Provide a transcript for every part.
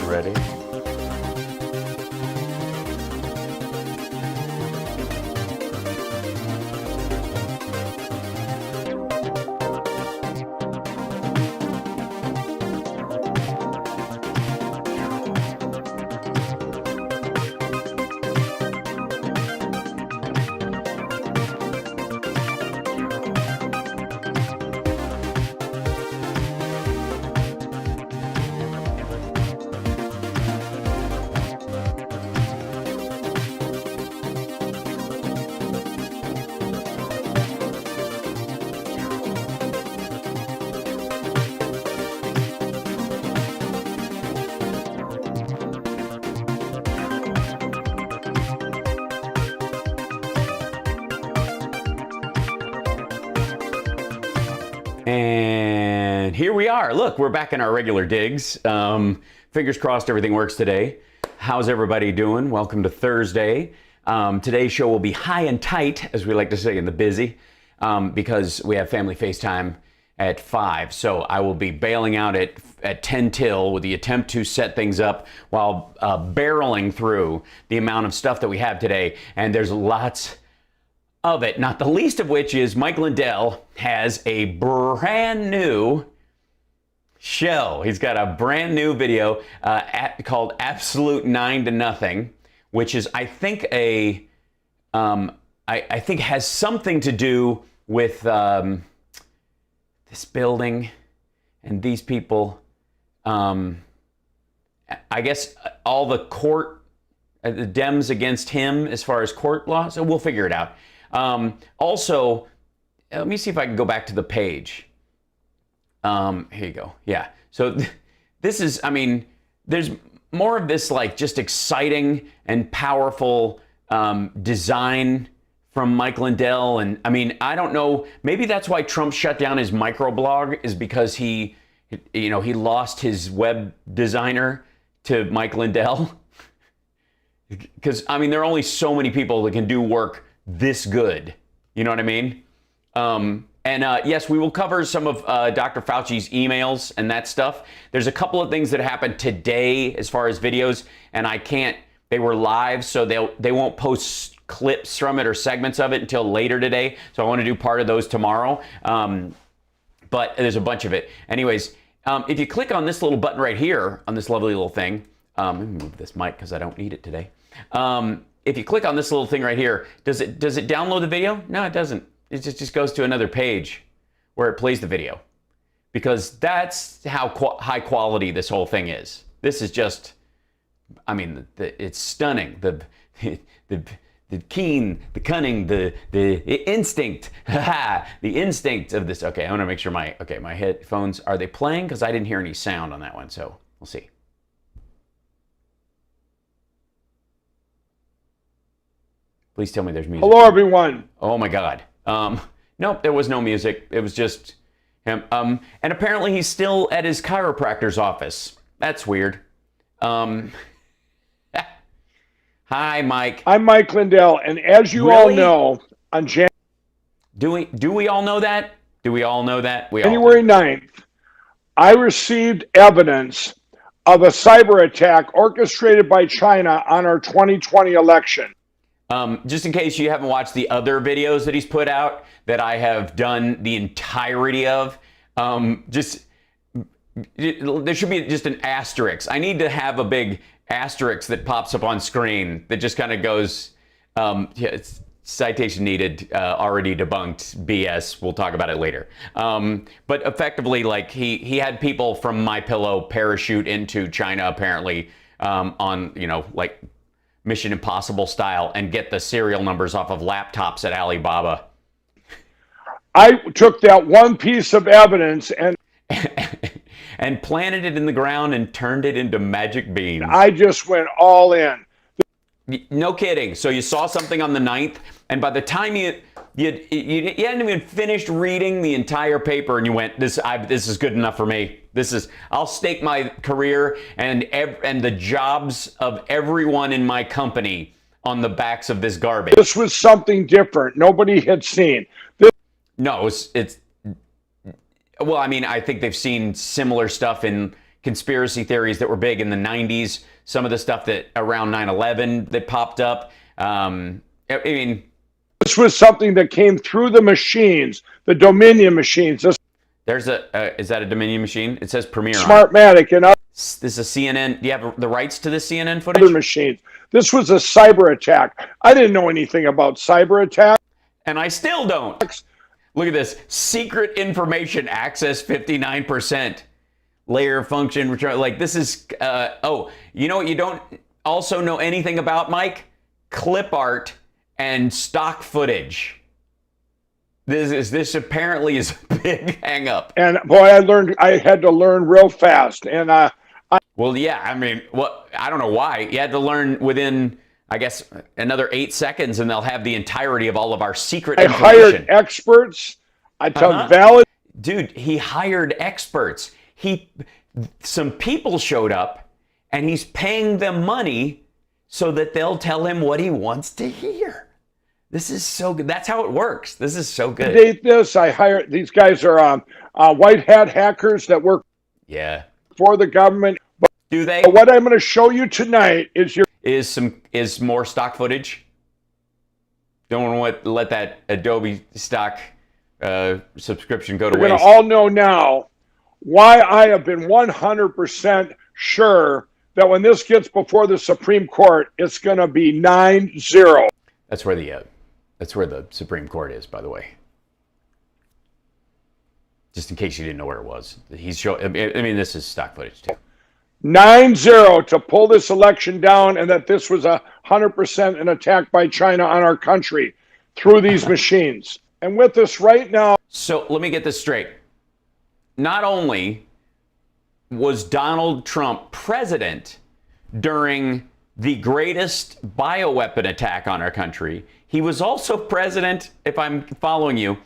ready? And here we are. Look, we're back in our regular digs. Fingers crossed everything works today. How's everybody doing? Welcome to Thursday. Today's show will be high and tight, as we like to say in the busy, because we have family FaceTime at 5. So I will be bailing out at 10 till with the attempt to set things up while barreling through the amount of stuff that we have today. And there's lots of it, not the least of which is Mike Lindell has a brand new show. He's got a brand new video called Absolute 9 to Nothing, which is, I think, I think has something to do with this building and these people. I guess all the court, the Dems against him as far as court law, so we'll figure it out. Also, let me see if I can go back to the page. Here you go. Yeah. So this is, I mean, there's more of this like just exciting and powerful design from Mike Lindell. And I mean, I don't know, maybe that's why Trump shut down his microblog, is because he lost his web designer to Mike Lindell. Because, I mean, there are only so many people that can do work this good. You know what I mean? Yes, we will cover some of Dr. Fauci's emails and that stuff. There's a couple of things that happened today as far as videos, and they were live, so they won't post clips from it or segments of it until later today. So I want to do part of those tomorrow. But there's a bunch of it. Anyways, if you click on this little button right here, on this lovely little thing, let me move this mic because I don't need it today. If you click on this little thing right here, does it download the video? No, it doesn't. It just goes to another page where it plays the video, because that's how high quality this whole thing is. This is just, I mean, it's stunning. The keen, the cunning, the instinct, the instinct of this. Okay, I want to make sure my headphones, are they playing? Because I didn't hear any sound on that one, so we'll see. Please tell me there's music. Hello, everyone. Oh my God. Nope, there was no music. It was just him. And apparently he's still at his chiropractor's office. That's weird. Hi, Mike. I'm Mike Lindell, and as you all know, on Do we all know that? Do we all know that? January 9th, I received evidence of a cyber attack orchestrated by China on our 2020 election. Just in case you haven't watched the other videos that he's put out that I have done the entirety of, there should be just an asterisk. I need to have a big asterisk that pops up on screen that just kind of goes, it's citation needed, already debunked, BS. We'll talk about it later. But effectively, like he had people from MyPillow parachute into China apparently on, like Mission Impossible style, and get the serial numbers off of laptops at Alibaba. I took that one piece of evidence and planted it in the ground and turned it into magic beans. I just went all in. No kidding. So you saw something on the 9th, and by the time you hadn't even finished reading the entire paper, and you went, this is good enough for me. I'll stake my career and the jobs of everyone in my company on the backs of this garbage. This was something different. Nobody had seen. No, it's well, I mean, I think they've seen similar stuff in conspiracy theories that were big in the 90s, some of the stuff that around 9/11 that popped up. I mean, this was something that came through the machines, the Dominion machines. There's is that a Dominion machine? It says Premiere. Smartmatic and this is a CNN. Do you have the rights to this CNN footage? other machines. This was a cyber attack. I didn't know anything about cyber attacks. And I still don't. Look at this. Secret information access 59%. Layer function return. Like this is, oh, you know what you don't also know anything about, Mike? Clip art and stock footage. This apparently is a big hang up. And boy, I had to learn real fast. And well, yeah, I mean, I don't know why. You had to learn within, I guess, another 8 seconds, and they'll have the entirety of all of our secret information. I hired experts. I took valid. Dude, he hired experts. Some people showed up, and he's paying them money so that they'll tell him what he wants to hear. This is so good. That's how it works. This is so good. Date this. I hired these guys are white hat hackers that work for the government. Do they? But what I'm going to show you tonight is more stock footage. Don't want to let that Adobe stock subscription go to waste. We're going to all know now why I have been 100% sure that when this gets before the Supreme Court, it's going to be 9-0. That's where the Supreme Court is, by the way. Just in case you didn't know where it was. I mean, this is stock footage too. 9-0 to pull this election down, and that this was 100% an attack by China on our country through these machines. And with us right now. So let me get this straight. Not only was Donald Trump president during the greatest bioweapon attack on our country, he was also president, if I'm following you,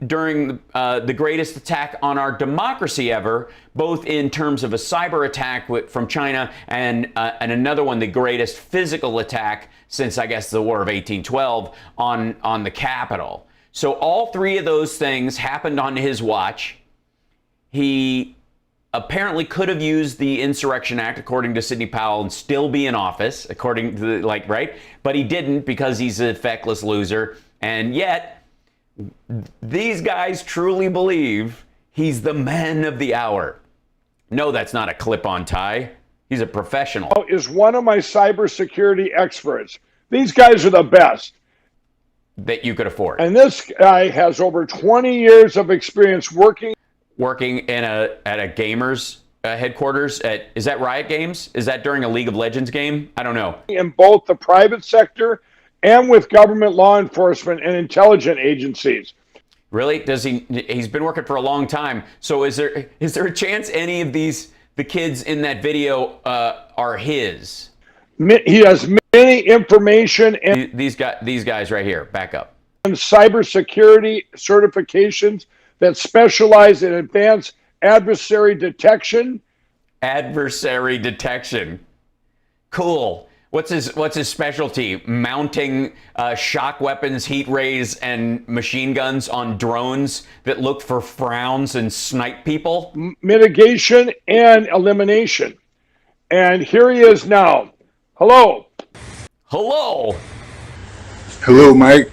during the greatest attack on our democracy ever, both in terms of a cyber attack from China and another one, the greatest physical attack since, I guess, the War of 1812 on the Capitol. So all three of those things happened on his watch. He apparently could have used the Insurrection Act, according to Sidney Powell, and still be in office, according to right? But he didn't because he's a feckless loser. And yet, these guys truly believe he's the man of the hour. No, that's not a clip-on tie. He's a professional. Is one of my cybersecurity experts. These guys are the best that you could afford. And this guy has over 20 years of experience working at a gamer's headquarters is that Riot Games? Is that during a League of Legends game? I don't know. In both the private sector and with government law enforcement and intelligence agencies. Really? He's been working for a long time. So is there a chance any of the kids in that video are his? He has many information and these guys right here. Back up. And cybersecurity certifications that specialize in advanced adversary detection. Adversary detection. Cool. What's his specialty? Mounting shock weapons, heat rays, and machine guns on drones that look for frowns and snipe people? Mitigation and elimination. And here he is now. Hello. Hello. Hello, Mike.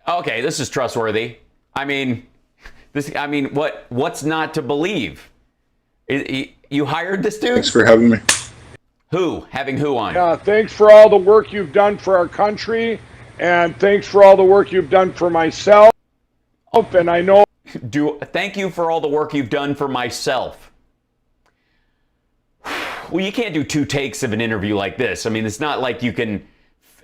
Okay, this is trustworthy. I mean, what's not to believe? You hired this dude? Thanks for having me. Who? Having who on? Thanks for all the work you've done for our country, and thanks for all the work you've done for myself. And I know. Thank you for all the work you've done for myself. Well, you can't do two takes of an interview like this. I mean, it's not like you can.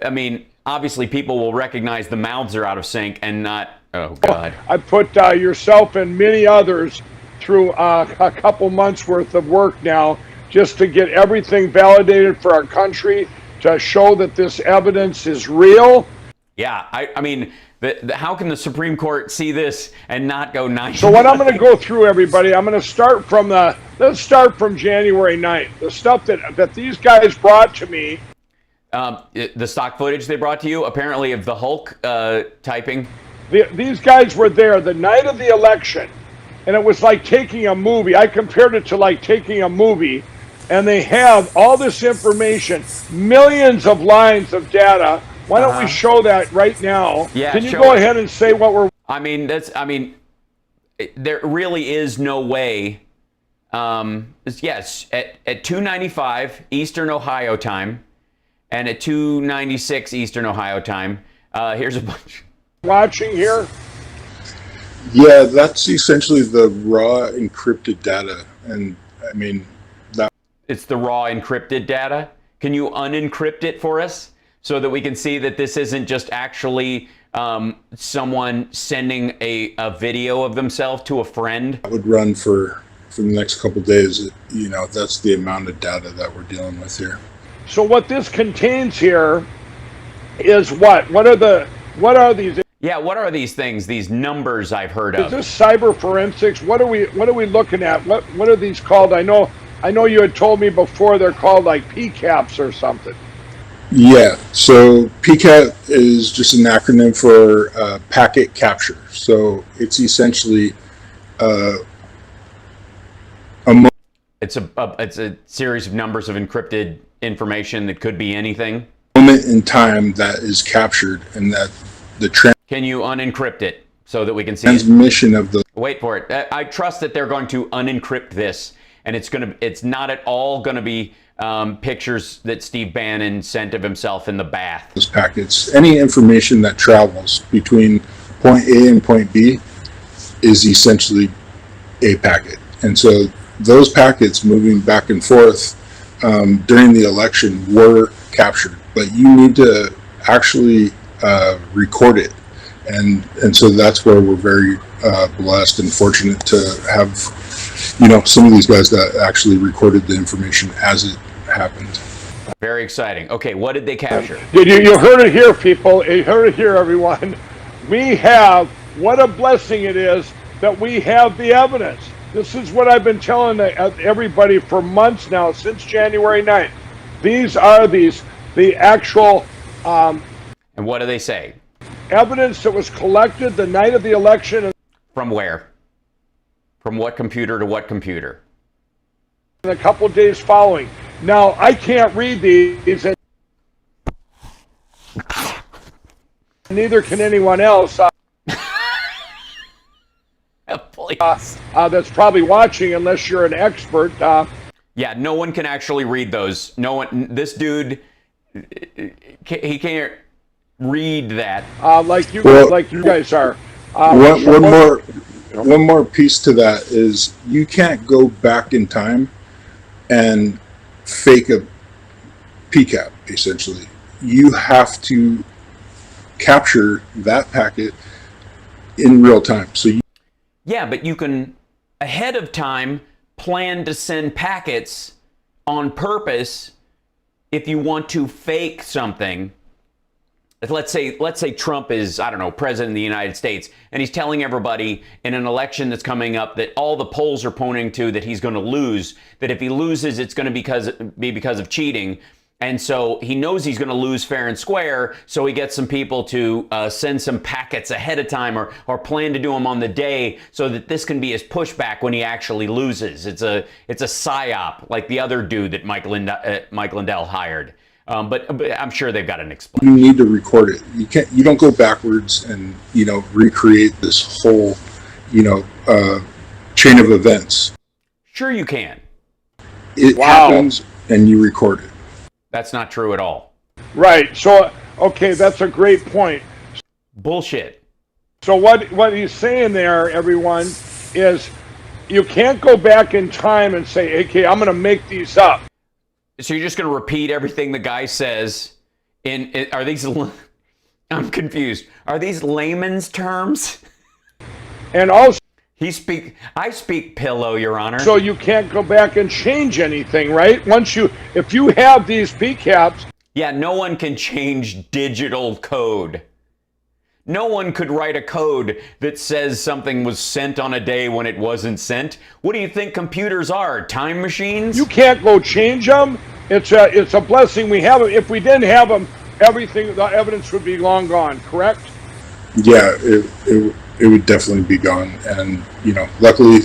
I mean, obviously, people will recognize the mouths are out of sync and not. Oh God! I put yourself and many others through a couple months worth of work now, just to get everything validated for our country, to show that this evidence is real. Yeah, I mean, how can the Supreme Court see this and not go 9? So what I'm going to go through, everybody, I'm going to start from let's start from January 9th. The stuff that these guys brought to me. The stock footage they brought to you, apparently, of the Hulk typing. These guys were there the night of the election. and it was like taking a movie. I compared it to like taking a movie, and they have all this information, millions of lines of data. Why don't we show that right now? Yeah, can you go ahead and say what we're... There really is no way. Yes, at 2:95 Eastern Ohio time, and at 2:96 Eastern Ohio time. Here's a bunch. Watching here? Yeah, that's essentially the raw encrypted data. And I mean, it's the raw encrypted data. Can you unencrypt it for us so that we can see that this isn't just actually someone sending a video of themselves to a friend? that would run for the next couple of days. You know, that's the amount of data that we're dealing with here. So what this contains here is what? What are these? Yeah, what are these things? These numbers I've heard Is of. this cyber forensics? What are we looking at? What are these called? I know you had told me before they're called like PCAPs or something. Yeah, so PCAP is just an acronym for packet capture. So it's essentially It's a series of numbers of encrypted information that could be anything. moment in time that is captured, and that the Can you unencrypt it so that we can see transmission of the... Wait for it. I trust that they're going to unencrypt this, and it's not at all going to be pictures that Steve Bannon sent of himself in the bath. Those packets, any information that travels between point A and point B is essentially a packet. And so those packets moving back and forth during the election were captured, but you need to actually record it. And so that's where we're very blessed and fortunate to have, you know, some of these guys that actually recorded the information as it happened. Very exciting. Okay, what did they capture? You heard it here, people. You heard it here, everyone. We have, what a blessing it is that we have the evidence. This is what I've been telling everybody for months now, since January 9th. These are the actual... and what do they say? Evidence that was collected the night of the election. From where? From what computer to what computer? And a couple of days following. Now, I can't read these, and neither can anyone else that's probably watching, unless you're an expert. Yeah, no one can actually read those. No one. This dude, he can't read that. Like you guys are. One more piece to that is you can't go back in time and fake a PCAP, essentially. You have to capture that packet in real time. Yeah, but you can, ahead of time, plan to send packets on purpose if you want to fake something. Let's say Trump is, I don't know, president of the United States, and he's telling everybody in an election that's coming up that all the polls are pointing to that he's going to lose, that if he loses, it's going to be because of cheating. And so he knows he's going to lose fair and square, so he gets some people to send some packets ahead of time or plan to do them on the day so that this can be his pushback when he actually loses. It's a psyop, like the other dude that Mike Lindell hired. But I'm sure they've got an explanation. You need to record it. You don't go backwards and, you know, recreate this whole, you know, chain of events. Sure you can. It happens and you record it. That's not true at all. Right. So, okay, that's a great point. Bullshit. So what he's saying there, everyone, is you can't go back in time and say, okay, I'm going to make these up. So you're just going to repeat everything the guy says are these, I'm confused. Are these layman's terms? And also, I speak pillow, Your Honor. So you can't go back and change anything, right? If you have these PCAPs. Yeah, no one can change digital code. No one could write a code that says something was sent on a day when it wasn't sent. What do you think computers are? Time machines? You can't go change them. It's a blessing we have them. If we didn't have them, the evidence would be long gone, correct? Yeah, it would definitely be gone. And, luckily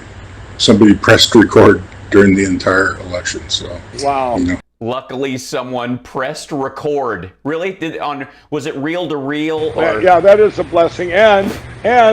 somebody pressed record during the entire election. So, Wow. Luckily, someone pressed record. Really? Was it reel to reel? Or? Yeah, that is a blessing. And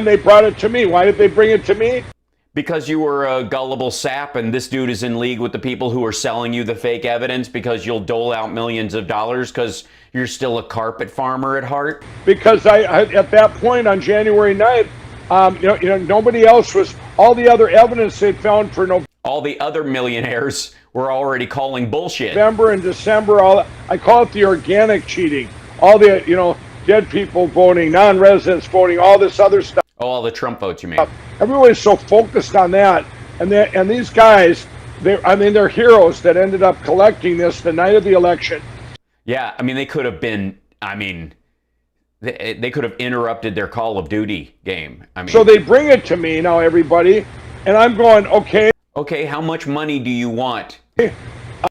they brought it to me. Why did they bring it to me? Because you were a gullible sap, and this dude is in league with the people who are selling you the fake evidence because you'll dole out millions of dollars because you're still a carpet farmer at heart? Because I at that point on January 9th, nobody else was, all the other evidence they found for November. All the other millionaires were already calling bullshit. November and December, I call it the organic cheating. All the, dead people voting, non-residents voting, all this other stuff. Oh, all the Trump votes, you mean? Everybody's so focused on that. And these guys, they're heroes that ended up collecting this the night of the election. Yeah, they could have been, they could have interrupted their Call of Duty game. So they bring it to me now, everybody, and I'm going, okay. Okay, how much money do you want?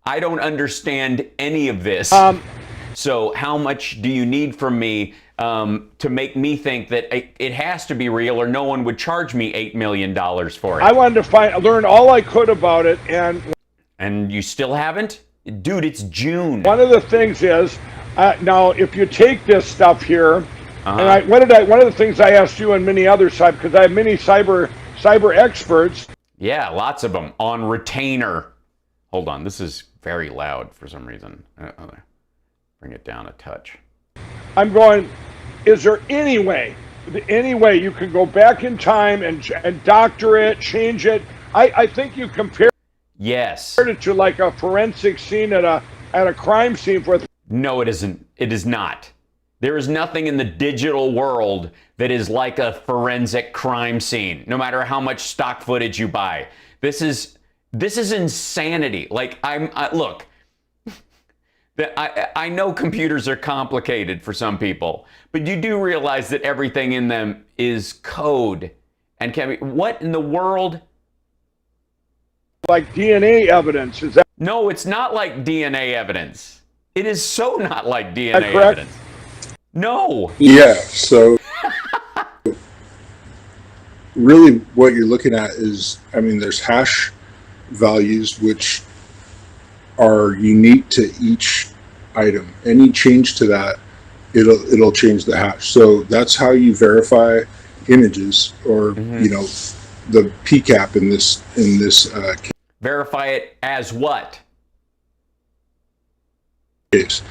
I don't understand any of this. So how much do you need from me to make me think that it has to be real, or no one would charge me $8 million for it? I wanted to learn all I could about it, and you still haven't? Dude, it's June. One of the things is, now if you take this stuff here, and one of the things I asked you and many others, because I have many cyber experts. Yeah, lots of them on retainer. Hold on, this is very loud for some reason. Bring it down a touch. I'm going, is there any way you can go back in time and doctor it, change it? I think you compare it to like a forensic scene at a crime scene. No, it isn't. It is not. There is nothing in the digital world that is like a forensic crime scene, no matter how much stock footage you buy. This is insanity. Like, look, I know computers are complicated for some people, but you do realize that everything in them is code and can be. What in the world? Like DNA evidence, is that? No, it's not like DNA evidence. It is so not like DNA evidence. No. Yeah, so really what you're looking at is, there's hash values which are unique to each item. Any change to that, it'll change the hash. So that's how you verify images, or the PCAP in this case. Verify it as what? Case.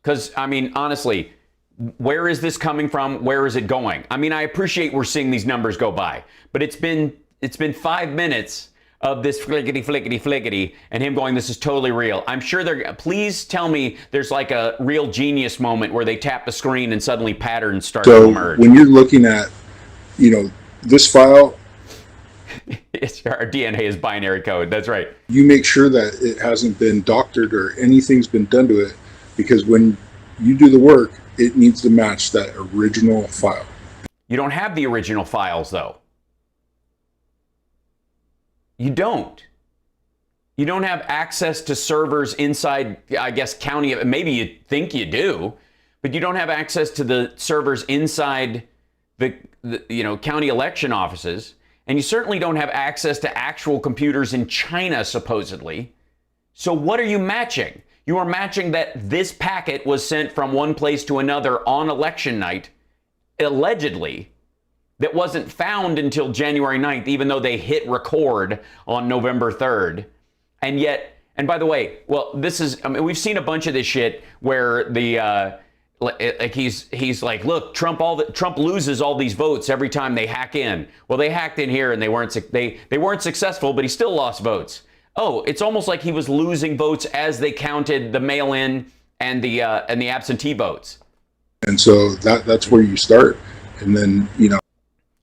Because honestly, where is this coming from? Where is it going? I appreciate we're seeing these numbers go by, but it's been 5 minutes of this flickety, and him going, this is totally real. I'm sure please tell me there's like a real genius moment where they tap the screen and suddenly patterns start to emerge. When you're looking at, this file, our DNA is binary code. That's right. You make sure that it hasn't been doctored or anything's been done to it, because when you do the work, it needs to match that original file. You don't have the original files, though. You don't. You don't have access to servers inside, I guess, county. Maybe you think you do, but you don't have access to the servers inside the county election offices. And you certainly don't have access to actual computers in China, supposedly. So what are you matching? You are matching that this packet was sent from one place to another on election night, allegedly, that wasn't found until January 9th, even though they hit record on November 3rd. And yet, and by the way, well, this is, we've seen a bunch of this shit where he's like, look, Trump loses all these votes every time they hack in. Well, they hacked in here and they weren't successful, but he still lost votes. Oh, it's almost like he was losing votes as they counted the mail-in and the absentee votes. And so that's where you start, and then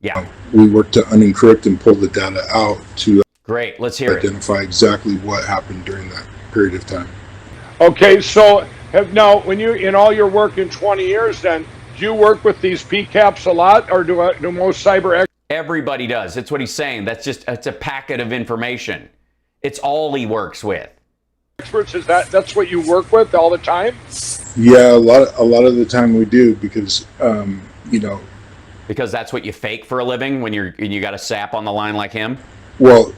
yeah, we work to unencrypt and pull the data out to great. Let's hear identify exactly what happened during that period of time. Okay, so now when you in all your work in 20 years, then do you work with these PCAPs a lot, or do most cyber? Everybody does. That's what he's saying. It's a packet of information. It's all he works with. Experts, that's what you work with all the time? Yeah, a lot of the time we do, because because that's what you fake for a living when you got a sap on the line like him? Well,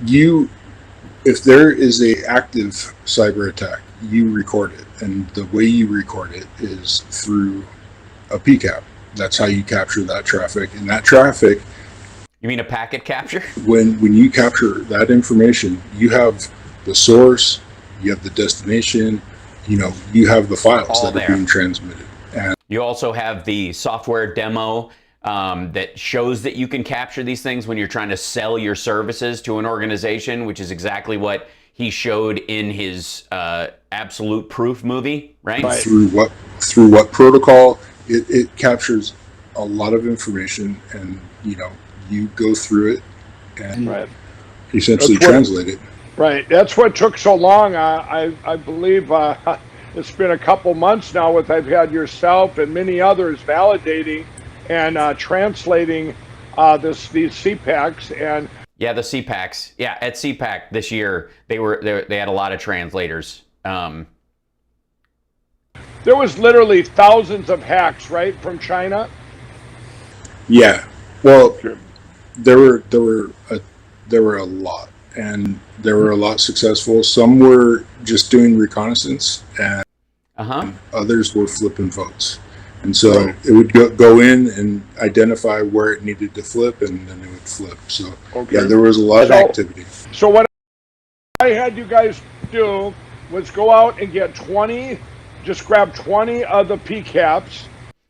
if there is a active cyber attack, you record it, and the way you record it is through a PCAP. That's how you capture that traffic, and that traffic. You mean a packet capture? When you capture that information, you have the source, you have the destination, you have the files all that are being transmitted. And you also have the software demo that shows that you can capture these things when you're trying to sell your services to an organization, which is exactly what he showed in his Absolute Proof movie, right? Through what protocol? It captures a lot of information, and you go through it and essentially translate it. Right. That's what took so long. I believe it's been a couple months now with I've had yourself and many others validating and translating these CPACs. And yeah, the CPACs. Yeah, at CPAC this year they had a lot of translators. There was literally thousands of hacks, right, from China. Yeah. Well, there were a lot, and there were a lot successful. Some were just doing reconnaissance, and others were flipping votes. And so it would go in and identify where it needed to flip, and then it would flip. So yeah, there was a lot of activity. So what I had you guys do was go out and get 20, just grab 20 of the PCAPs.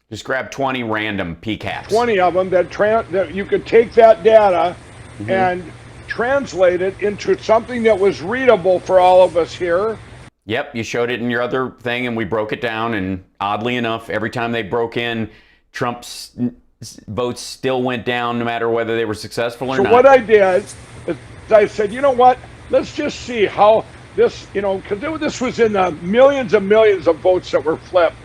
Just grab 20 random PCAPs. 20 of them that you could take that data and translate it into something that was readable for all of us here. Yep, you showed it in your other thing, and we broke it down, and oddly enough, every time they broke in, Trump's votes still went down no matter whether they were successful or not. So what I did is I said, you know what, let's just see how this, because this was in the millions and millions of votes that were flipped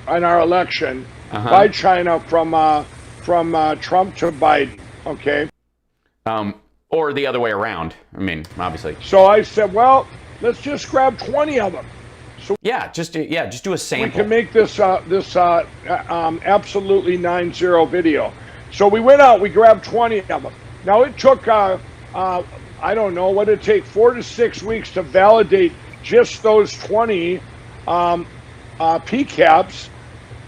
in our election by China from Trump to Biden, okay? Or the other way around, I mean, obviously. So I said, well, let's just grab 20 of them. So just do a sample. We can make this absolutely 9-0 video. So we went out, we grabbed 20 of them. Now it took, I don't know, what it take 4 to 6 weeks to validate just those 20 PCAPs,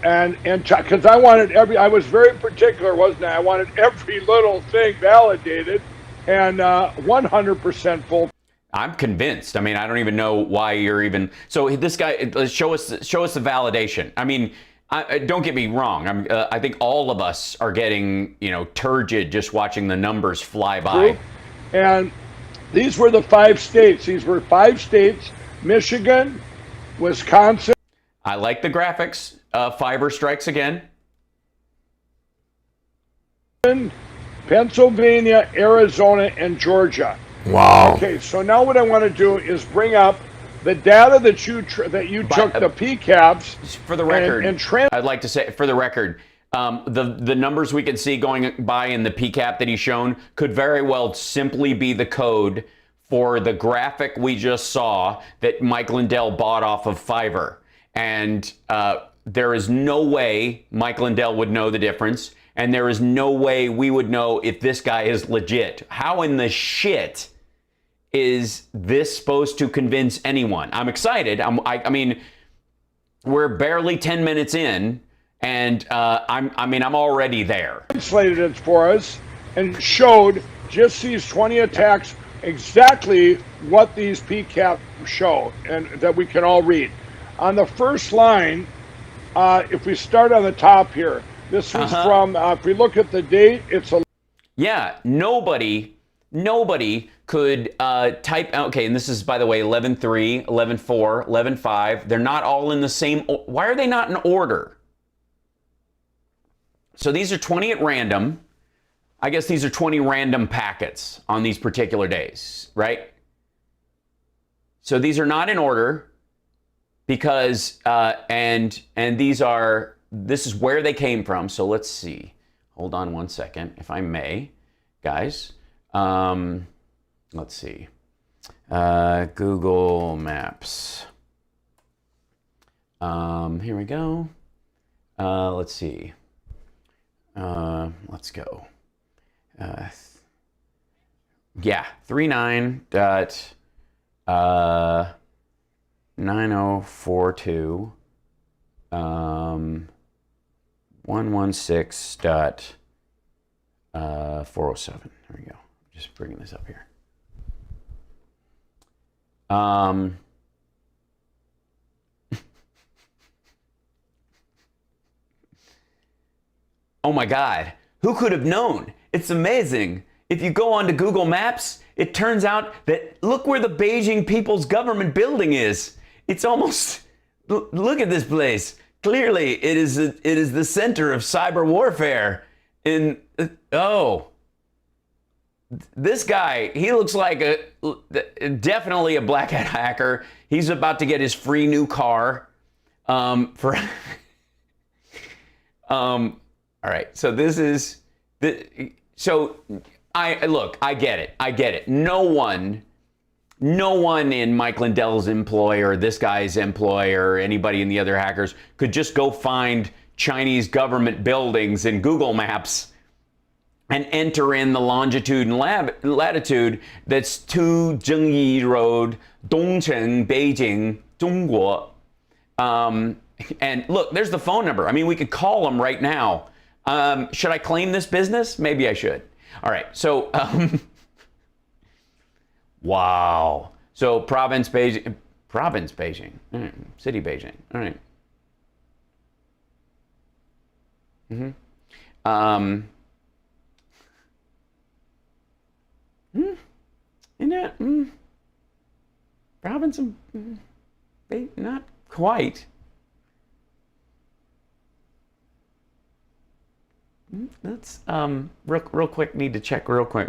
and because I wanted I was very particular, wasn't I? I wanted every little thing validated, and 100% full. I'm convinced. I mean, I don't even know why you're even. So this guy, show us the validation. I mean, don't get me wrong. I think all of us are getting, turgid just watching the numbers fly by. And these were the 5 states. These were 5 states: Michigan, Wisconsin. I like the graphics. Fiber strikes again. Pennsylvania, Arizona, and Georgia. Wow. Okay, so now what I want to do is bring up the data that you took the PCAPs. For the record, I'd like to say, for the record, the numbers we can see going by in the PCAP that he's shown could very well simply be the code for the graphic we just saw that Mike Lindell bought off of Fiverr. And there is no way Mike Lindell would know the difference, and there is no way we would know if this guy is legit. How in the shit is this supposed to convince anyone? I'm excited. I mean, we're barely 10 minutes in, and I'm already there. Translated it for us and showed just these 20 attacks exactly what these PCAP show, and that we can all read. On the first line, if we start on the top here, this was from, if we look at the date, it's a... Yeah, nobody could type, okay, and this is, by the way, 11.3, 11.4, 11.5. They're not all in the same, why are they not in order? So these are 20 at random. I guess these are 20 random packets on these particular days, right? So these are not in order because, and this is where they came from. So let's see. Hold on one second, if I may, guys. Let's see. Google Maps. Here we go. Let's see. Let's go. Yeah, 39.9042 116.407. There we go. Just bringing this up here. Oh my God, who could have known? It's amazing. If you go onto Google Maps, it turns out that look where the Beijing People's Government building is. It's almost, look at this place. Clearly, it is the center of cyber warfare. This guy, he looks like definitely a black hat hacker. He's about to get his free new car. All right, so this is I get it. No one in Mike Lindell's employ or this guy's employ or anybody in the other hackers could just go find Chinese government buildings in Google Maps and enter in the longitude and latitude that's 2 Zhengyi Road, Dongcheng, Beijing, Zhongguo. And look, there's the phone number. I mean, we could call them right now. Should I claim this business? Maybe I should. All right, so, wow. So province Beijing, city Beijing, all right. Province of, not quite. Let's real quick. Need to check real quick.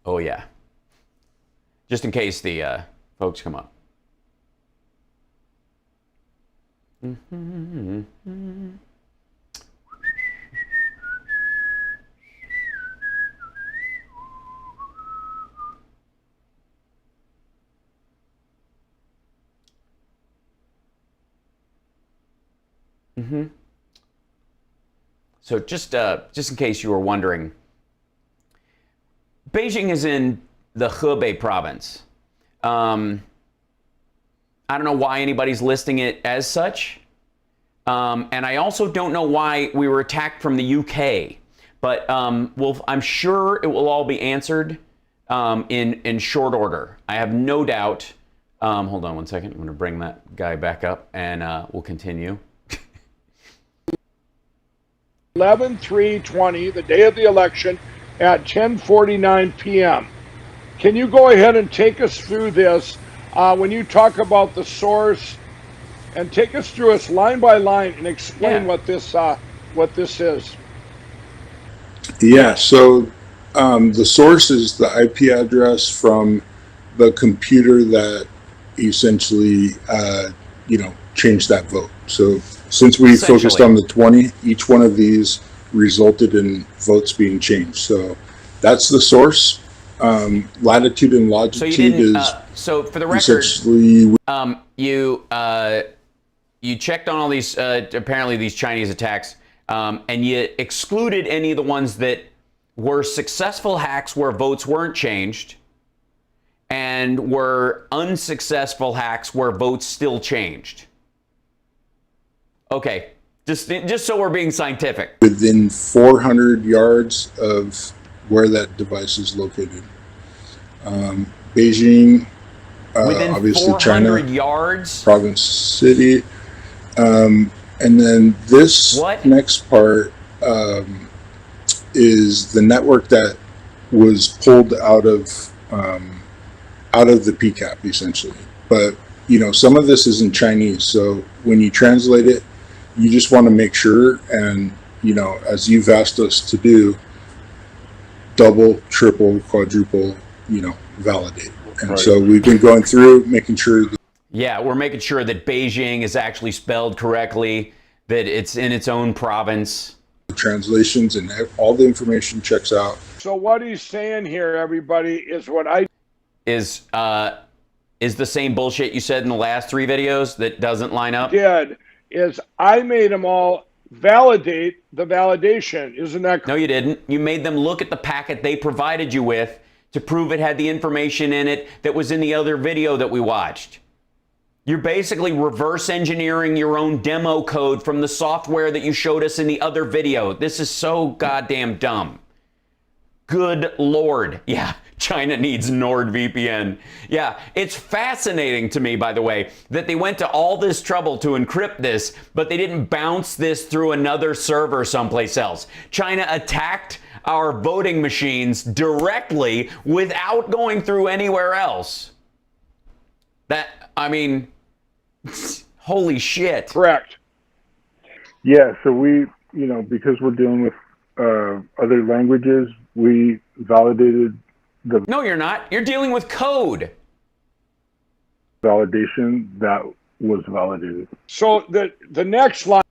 Oh yeah. Just in case the folks come up. So just in case you were wondering, Beijing is in the Hebei province. I don't know why anybody's listing it as such. And I also don't know why we were attacked from the UK. But I'm sure it will all be answered in short order. I have no doubt. Hold on one second. I'm going to bring that guy back up and we'll continue. 11/3/20, the day of the election, at 10:49 p.m. Can you go ahead and take us through this when you talk about the source, and take us through us line by line and explain what this is? Yeah. So the source is the IP address from the computer that essentially changed that vote. So since we focused on the 20, each one of these resulted in votes being changed. So that's the source. Latitude and longitude is. So for the record, you checked on all these apparently these Chinese attacks, and you excluded any of the ones that were successful hacks where votes weren't changed, and were unsuccessful hacks where votes still changed. Okay, just so we're being scientific. Within 400 yards of where that device is located. Beijing, within obviously 400 China, yards? province, city. And then this next part is the network that was pulled out of the PCAP, essentially. But, some of this is in Chinese. So when you translate it, you just want to make sure, and, as you've asked us to do, double, triple, quadruple, validate. And so we've been going through, making sure that we're making sure that Beijing is actually spelled correctly, that it's in its own province. The translations and all the information checks out. So what he's saying here, everybody, is what I is the same bullshit you said in the last 3 videos that doesn't line up? Is I made them all validate the validation. Isn't that correct? No, you didn't. You made them look at the packet they provided you with to prove it had the information in it that was in the other video that we watched. You're basically reverse engineering your own demo code from the software that you showed us in the other video. This is so goddamn dumb. Good Lord. Yeah, China needs NordVPN. Yeah, it's fascinating to me, by the way, that they went to all this trouble to encrypt this, but they didn't bounce this through another server someplace else. China attacked our voting machines directly without going through anywhere else. Holy shit. Correct. Yeah, so we, because we're dealing with other languages, we validated the No, you're not. You're dealing with code. validation that was validated. So the next line.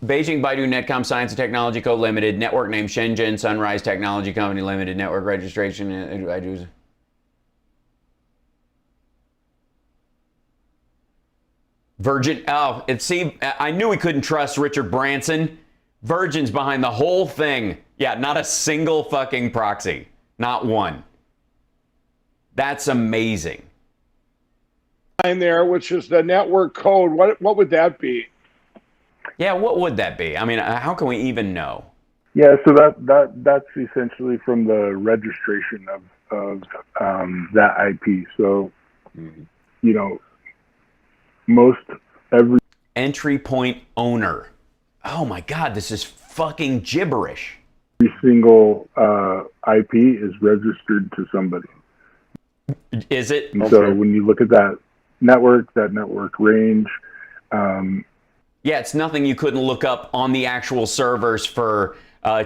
Beijing Baidu Netcom Science and Technology Co. Limited, network name Shenzhen Sunrise Technology Company Limited, network registration. Virgin. Oh, I knew we couldn't trust Richard Branson. Virgin's behind the whole thing. Yeah, not a single fucking proxy. Not one. That's amazing. Line there, which is the network code. What would that be? Yeah, what would that be? I mean, how can we even know? Yeah, so that's essentially from the registration of that IP. So, most every Entry point owner. Oh my God, this is fucking gibberish. single IP is registered to somebody. Is it? And so when you look at that network range, yeah, it's nothing you couldn't look up on the actual servers for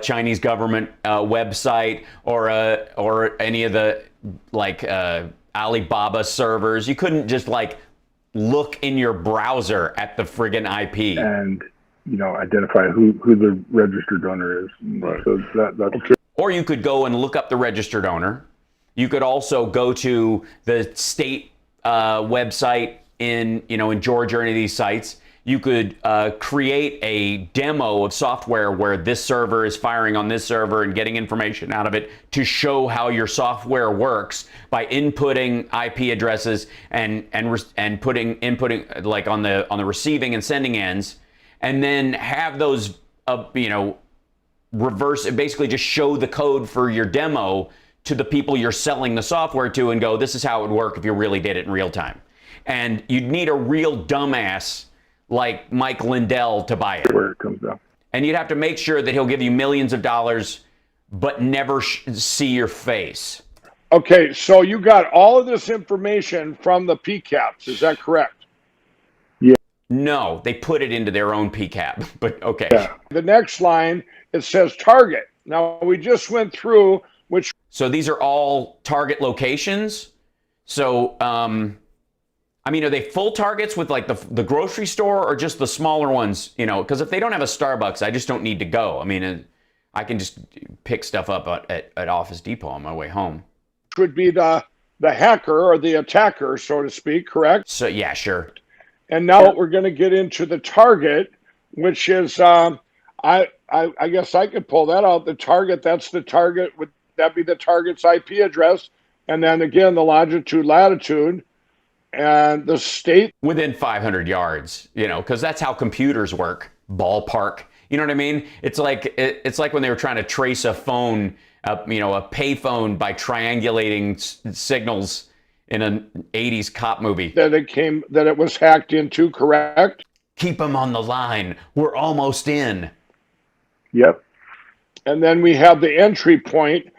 Chinese government website or any of the Alibaba servers. You couldn't just look in your browser at the friggin' IP and identify who the registered owner is. Right. So that's okay. Or you could go and look up the registered owner. You could also go to the state website in Georgia or any of these sites. You could create a demo of software where this server is firing on this server and getting information out of it to show how your software works by inputting IP addresses and inputting like on the receiving and sending ends, and then have those reverse, basically just show the code for your demo to the people you're selling the software to and go, this is how it would work if you really did it in real time. And you'd need a real dumbass like Mike Lindell to buy it. Where it comes down. And you'd have to make sure that he'll give you millions of dollars, but never see your face. Okay, so you got all of this information from the PCAPs. Is that correct? Yeah. No, they put it into their own PCAP, but okay. Yeah. The next line, it says target. Now, we just went through which... So these are all target locations. So, are they full targets with the grocery store or just the smaller ones? Because if they don't have a Starbucks, I just don't need to go. I can just pick stuff up at Office Depot on my way home. Would be the hacker or the attacker, so to speak, correct? So yeah, sure. And now we're going to get into the target, which is, I guess I could pull that out. The target, that's the target. Would that be the target's IP address? And then again, the longitude, latitude. And the state within 500 yards, because that's how computers work. Ballpark, you know what I mean? It's like when they were trying to trace a phone, a payphone by triangulating signals in an 80s cop movie. That it was hacked into, correct? Keep them on the line. We're almost in. Yep. And then we have the entry point.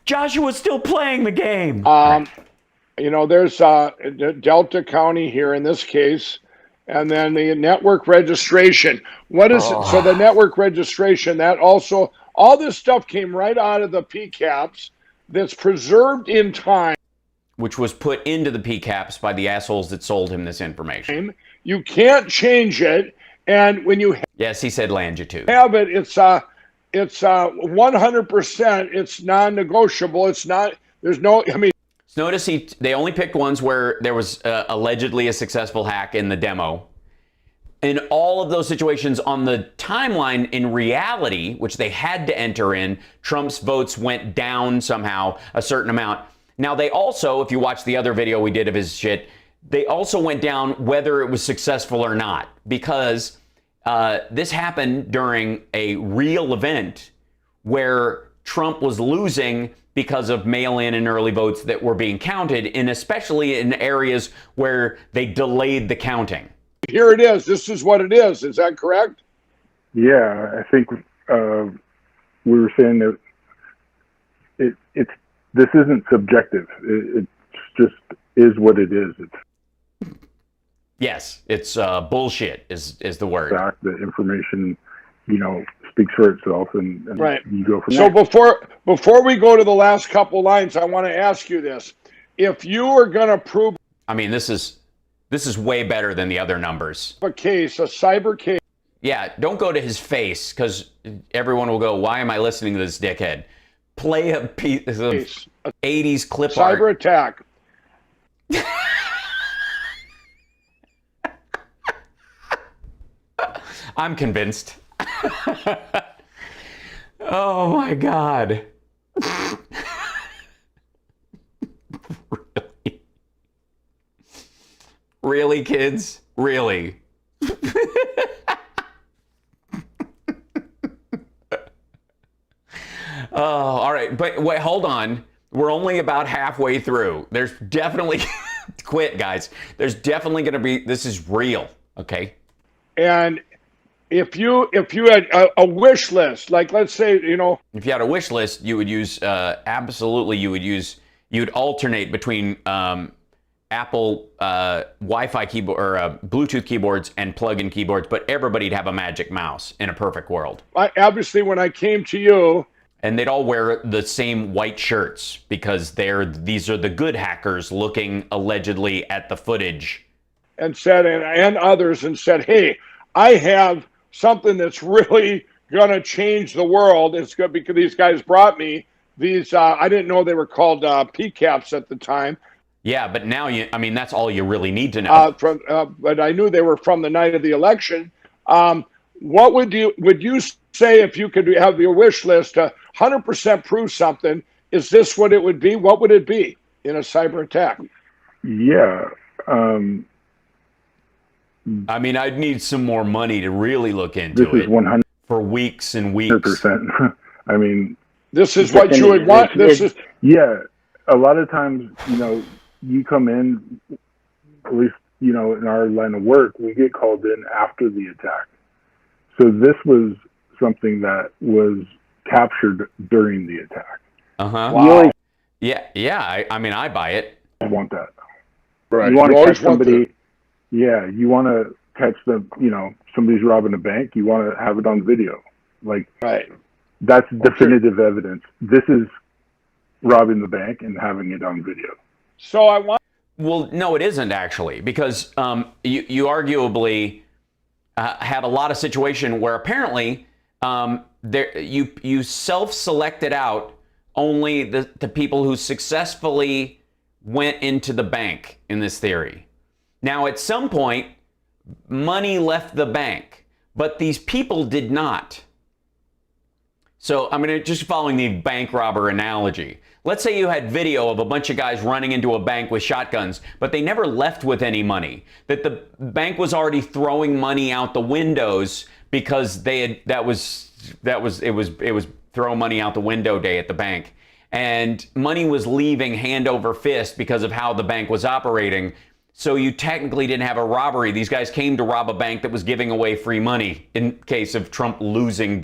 Joshua's still playing the game. There's Delta County here in this case, and then the network registration. What is it? So the network registration, that also, all this stuff came right out of the PCAPs that's preserved in time. Which was put into the PCAPs by the assholes that sold him this information. You can't change it, and when you yes, he said longitude. Have it, it's 100%. It's non-negotiable. It's not. There's no. Notice they only picked ones where there was allegedly a successful hack in the demo. In all of those situations on the timeline, in reality, which they had to enter in, Trump's votes went down somehow a certain amount. Now, they also, if you watch the other video we did of his shit, they also went down whether it was successful or not, because this happened during a real event where Trump was losing because of mail-in and early votes that were being counted, and especially in areas where they delayed the counting. Here it is. This is what it is. Is that correct? Yeah, I think we were saying that this isn't subjective. It just is what it is. It's yes, it's bullshit is the word. Fact, the information, speaks for itself, and right. You go from there. So before we go to the last couple lines, I want to ask you this: if you are going to prove, I mean, this is way better than the other numbers. A cyber case. Yeah, don't go to his face, because everyone will go, why am I listening to this dickhead? Play a piece of 80s clip cyber art. Attack. I'm convinced. Oh my God. Really? Really, kids? Really? Oh, all right. But wait, hold on. We're only about halfway through. There's definitely, quit, guys. There's definitely going to be, this is real, okay? And if you had a wish list, like let's say, if you had a wish list, you would use, absolutely, you'd alternate between Apple Wi-Fi keyboard or Bluetooth keyboards and plug-in keyboards, but everybody'd have a magic mouse in a perfect world. Obviously, when I came to you, and they'd all wear the same white shirts because these are the good hackers looking allegedly at the footage. And said, and others, and said, hey, I have something that's really going to change the world. It's good because these guys brought me these, I didn't know they were called PCAPs at the time. Yeah, but now that's all you really need to know. But I knew they were from the night of the election. What would you say if you could have your wish list to 100% prove something? Is this what it would be? What would it be in a cyber attack? Yeah. I'd need some more money to really look into it. This is 100 for weeks and weeks. 100%. This is what you would want. Yeah. A lot of times, you come in, at least, in our line of work, we get called in after the attack. So this was something that was captured during the attack. Uh-huh. Wow. Yeah. I buy it. I want that. Right. You want to catch somebody. Yeah. You want to catch them. Somebody's robbing a bank. You want to have it on video. Right. That's definitive evidence. This is robbing the bank and having it on video. So I want. Well, no, it isn't actually, because you arguably had a lot of situation where apparently you self-selected out only the people who successfully went into the bank in this theory. Now, at some point, money left the bank, but these people did not. So I'm going to just following the bank robber analogy. Let's say you had video of a bunch of guys running into a bank with shotguns, but they never left with any money. That the bank was already throwing money out the windows because it was throw money out the window day at the bank. And money was leaving hand over fist because of how the bank was operating. So you technically didn't have a robbery. These guys came to rob a bank that was giving away free money in case of Trump losing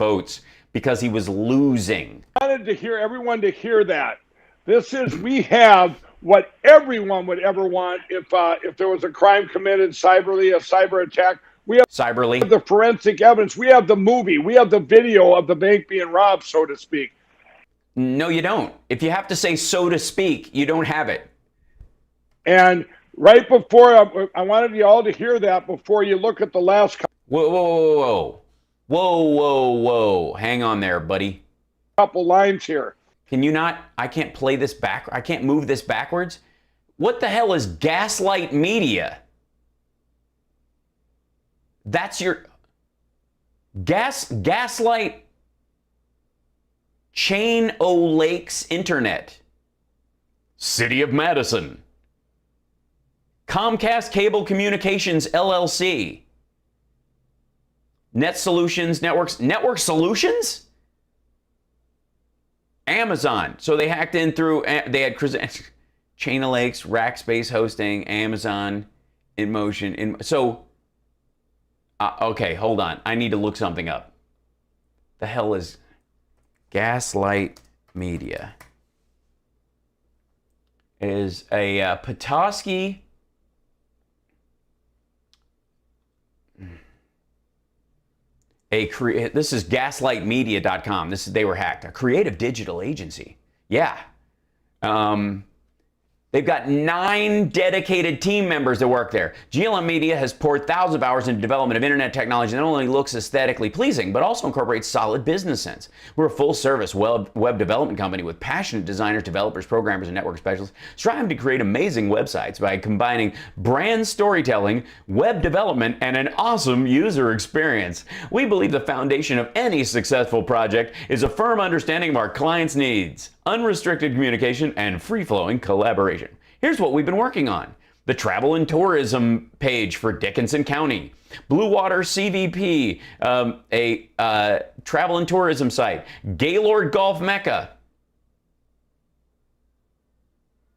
because he was losing. I wanted to hear everyone to hear that. We have what everyone would ever want if there was a crime committed, a cyber attack. We have the forensic evidence. We have the movie. We have the video of the bank being robbed, so to speak. No, you don't. If you have to say so to speak, you don't have it. And right before, I wanted you all to hear that before you look at the last. Whoa. Hang on there, buddy. Couple lines here. Can you not? I can't play this back. I can't move this backwards. What the hell is Gaslight Media? That's your Gaslight Chain O Lakes Internet. City of Madison. Comcast Cable Communications LLC. Net Solutions Network Solutions? Amazon. So they hacked in through, they had Chain of Lakes, Rackspace Hosting, Amazon, InMotion. Okay, hold on. I need to look something up. The hell is Gaslight Media? It is a Petoskey. This is gaslightmedia.com. They were hacked. A creative digital agency. Yeah. They've got 9 dedicated team members that work there. GLM Media has poured thousands of hours into development of internet technology that not only looks aesthetically pleasing, but also incorporates solid business sense. We're a full-service web development company with passionate designers, developers, programmers, and network specialists striving to create amazing websites by combining brand storytelling, web development, and an awesome user experience. We believe the foundation of any successful project is a firm understanding of our clients' needs, unrestricted communication, and free-flowing collaboration. Here's what we've been working on. The travel and tourism page for Dickinson County. Blue Water CVP, a travel and tourism site. Gaylord Golf Mecca.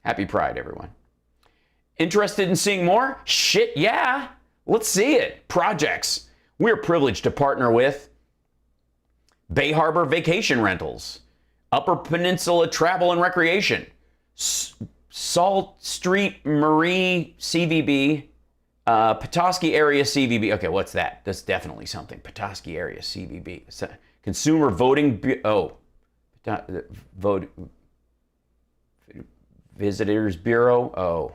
Happy Pride, everyone. Interested in seeing more? Shit, yeah. Let's see it. Projects. We're privileged to partner with Bay Harbor Vacation Rentals, Upper Peninsula Travel and Recreation, Salt Street Marie CVB, Petoskey Area CVB. Okay, what's that? That's definitely something. Petoskey Area CVB. Consumer Voting Vote Visitors Bureau. Oh.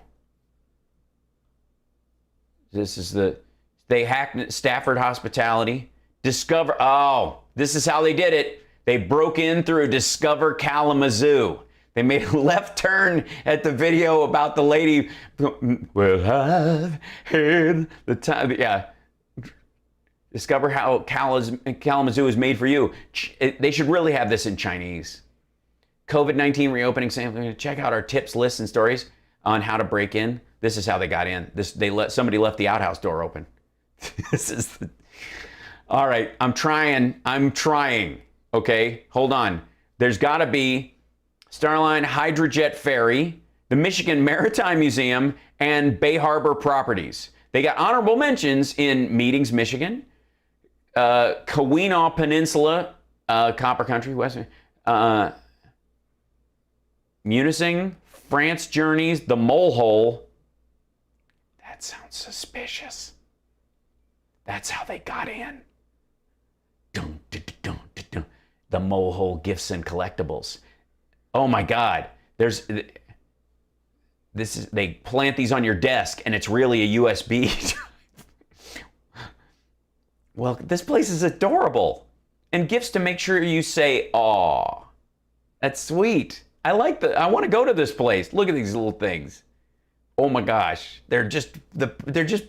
This is they hacked Stafford Hospitality. Discover. Oh, this is how they did it. They broke in through Discover Kalamazoo. They made a left turn at the video about the lady. Well, I've had the time. Yeah. Discover how Kalamazoo is made for you. They should really have this in Chinese. COVID-19 reopening sampling. Check out our tips, lists, and stories on how to break in. This is how they got in. Somebody left the outhouse door open. All right, I'm trying. Okay, hold on. There's got to be Starline Hydrojet Ferry, the Michigan Maritime Museum, and Bay Harbor Properties. They got honorable mentions in Meetings, Michigan, Keweenaw Peninsula, Copper Country, Western, Munising, France Journeys, the Mole Hole. That sounds suspicious. That's how they got in. Dun, dun, dun, dun, dun. The Mole Hole Gifts and Collectibles. Oh my God. They plant these on your desk and it's really a USB. Well, this place is adorable. And gifts to make sure you say, "Aw, that's sweet. I want to go to this place. Look at these little things. Oh my gosh. They're just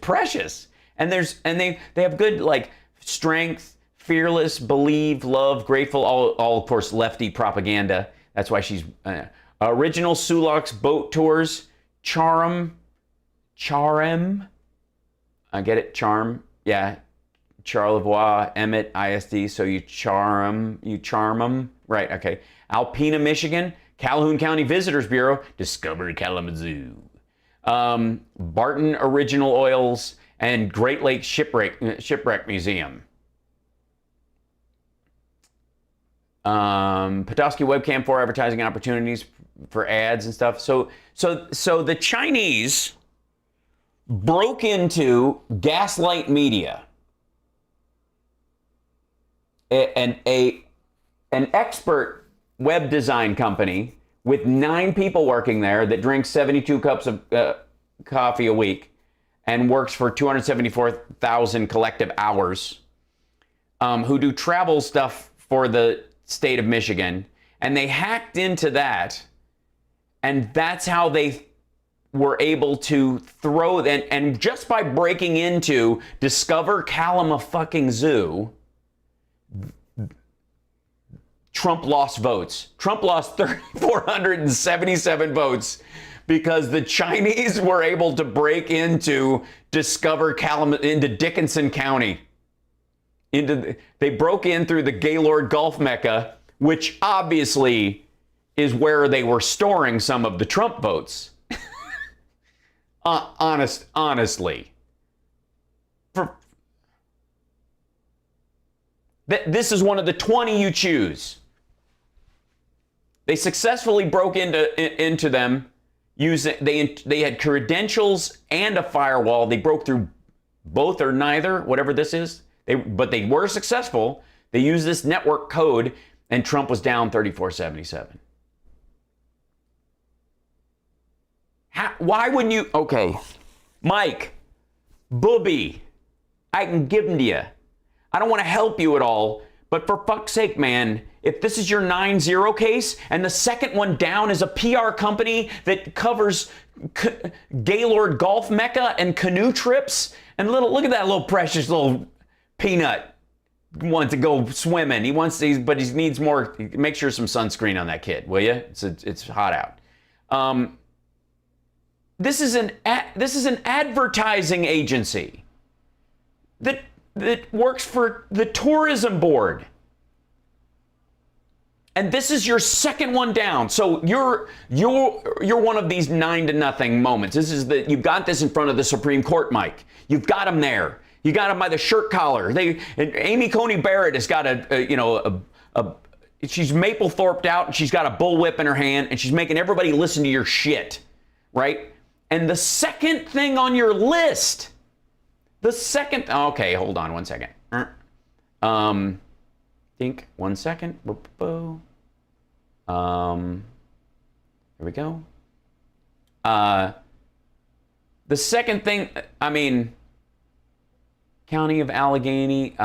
precious. And they have good like strength, fearless, believe, love, grateful, all of course lefty propaganda. That's why she's original Sulux boat tours, Charm. I get it, charm. Yeah, Charlevoix, Emmett, ISD. So you charm them. Right. Okay. Alpena, Michigan, Calhoun County Visitors Bureau, Discover Kalamazoo, Barton Original Oils, and Great Lakes Shipwreck Museum. Petoskey Webcam 4 advertising opportunities for ads and stuff. So the Chinese broke into Gaslight Media, an expert web design company with 9 people working there that drinks 72 cups of coffee a week and works for 274,000 collective hours, who do travel stuff for the state of Michigan, And they hacked into that, and that's how they were able to throw, and just by breaking into Discover Kalamazoo, Trump lost votes. Trump lost 3,477 votes because the Chinese were able to break into into Dickinson County. They broke in through the Gaylord Golf Mecca, which obviously is where they were storing some of the Trump votes. Honestly. This is one of the 20 you choose. They successfully broke into them using, they had credentials and a firewall. They broke through both or neither, whatever this is. But they were successful. They used this network code, and Trump was down 3,477. Why wouldn't you? Okay, Mike, Booby, I can give them to you. I don't want to help you at all, but for fuck's sake, man, if this is your 9-0 case and the second one down is a PR company that covers Gaylord Golf Mecca and canoe trips, and look at that little precious little peanut wants to go swimming. He wants to, but he needs more. Make sure some sunscreen on that kid, will you? It's hot out. This is an advertising agency that works for the tourism board. And this is your second one down. So you're one of these 9-0 moments. You've got this in front of the Supreme Court, Mike. You've got him there. You got him by the shirt collar. Amy Coney Barrett has got she's Maplethorped out, and she's got a bullwhip in her hand, and she's making everybody listen to your shit, right? And the second thing on your list, okay, hold on one second. Think 1 second. Here we go. The second thing, County of Allegheny,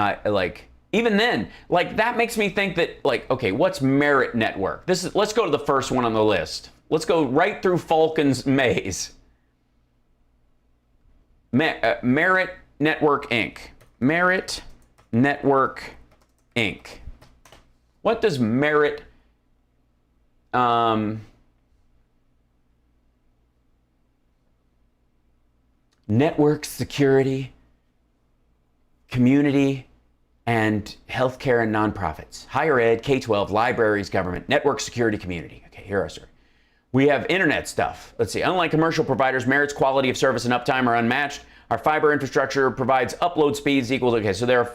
even then, that makes me think that, okay, what's Merit Network? Let's go to the first one on the list. Let's go right through Falcon's Maze. Merit Network Inc. Merit Network Inc. What does Merit network security, community, and healthcare and nonprofits, higher ed, K-12, libraries, government, network security, community. Okay, here are some. We have internet stuff. Let's see. Unlike commercial providers, Merit's quality of service and uptime are unmatched. Our fiber infrastructure provides upload speeds equal to, okay, so there are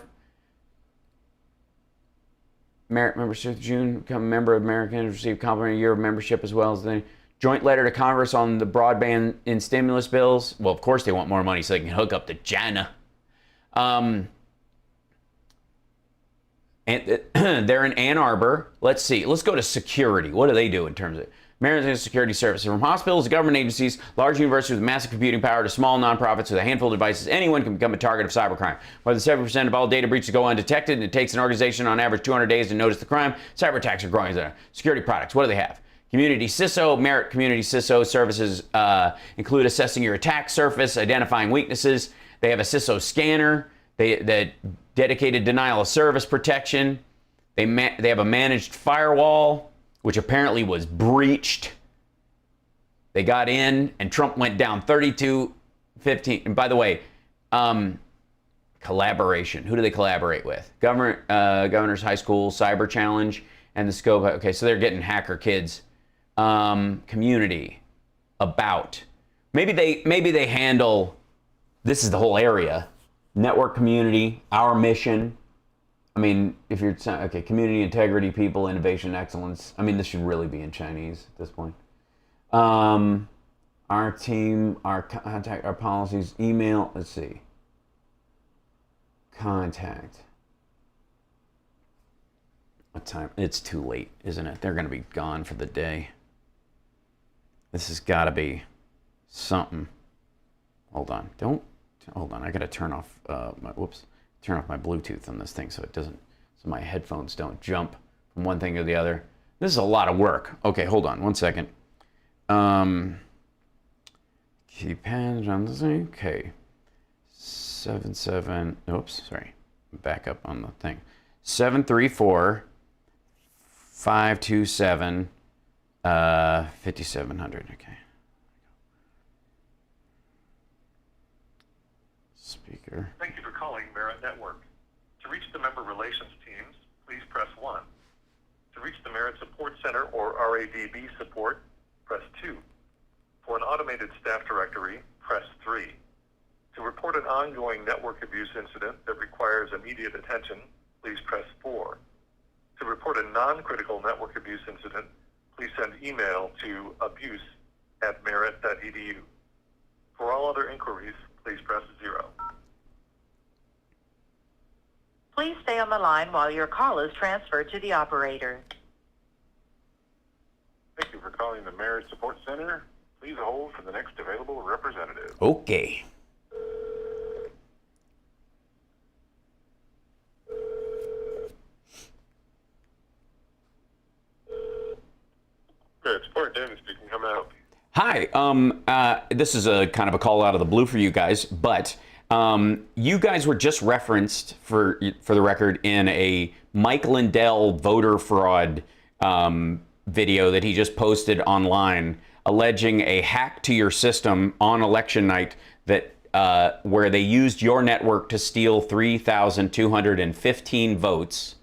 Merit membership June, become a member of Americans, receive complimentary year of membership as well as the joint letter to Congress on the broadband and stimulus bills. Well, of course they want more money so they can hook up to China. And they're in Ann Arbor. Let's see. Let's go to security. What do they do in terms of Maryland's security services? From hospitals to government agencies, large universities with massive computing power to small nonprofits with a handful of devices, anyone can become a target of cybercrime. More than 7% of all data breaches go undetected, and it takes an organization on average 200 days to notice the crime. Cyber attacks are growing. Security products, what do they have? Community CISO, Merit Community CISO services include assessing your attack surface, identifying weaknesses. They have a CISO scanner, that dedicated denial of service protection. They have a managed firewall, which apparently was breached. They got in, and Trump went down 32-15. And by the way, collaboration. Who do they collaborate with? Governor's High School Cyber Challenge and the scope. Okay, so they're getting hacker kids. Community. About. Maybe they handle. This is the whole area. Network community. Our mission. If you're okay, community integrity, people, innovation, excellence. This should really be in Chinese at this point. Our team, our contact, our policies, email. Let's see. Contact. What time? It's too late, isn't it? They're going to be gone for the day. This has got to be something. Hold on. Hold on. I got to turn off turn off my Bluetooth on this thing so my headphones don't jump from one thing to the other. This is a lot of work. Okay, hold on 1 second. Keep hands on the thing. Okay. 77. Oops, sorry. Back up on the thing. 734 527 5700. Okay. Speaker. Thank you for calling Merit Network. To reach the member relations teams, please press 1. To reach the Merit Support Center or RADB support, press 2. For an automated staff directory, press 3. To report an ongoing network abuse incident that requires immediate attention, please press 4. To report a non-critical network abuse incident, please send email to abuse@merit.edu. For all other inquiries, please press 0. Please stay on the line while your call is transferred to the operator. Thank you for calling the Merit Support Center. Please hold for the next available representative. Okay. Merit Support, David speaking. How may I help you? Hi. This is a kind of a call out of the blue for you guys, but you guys were just referenced for the record in a Mike Lindell voter fraud video that he just posted online, alleging a hack to your system on election night that where they used your network to steal 3,215 votes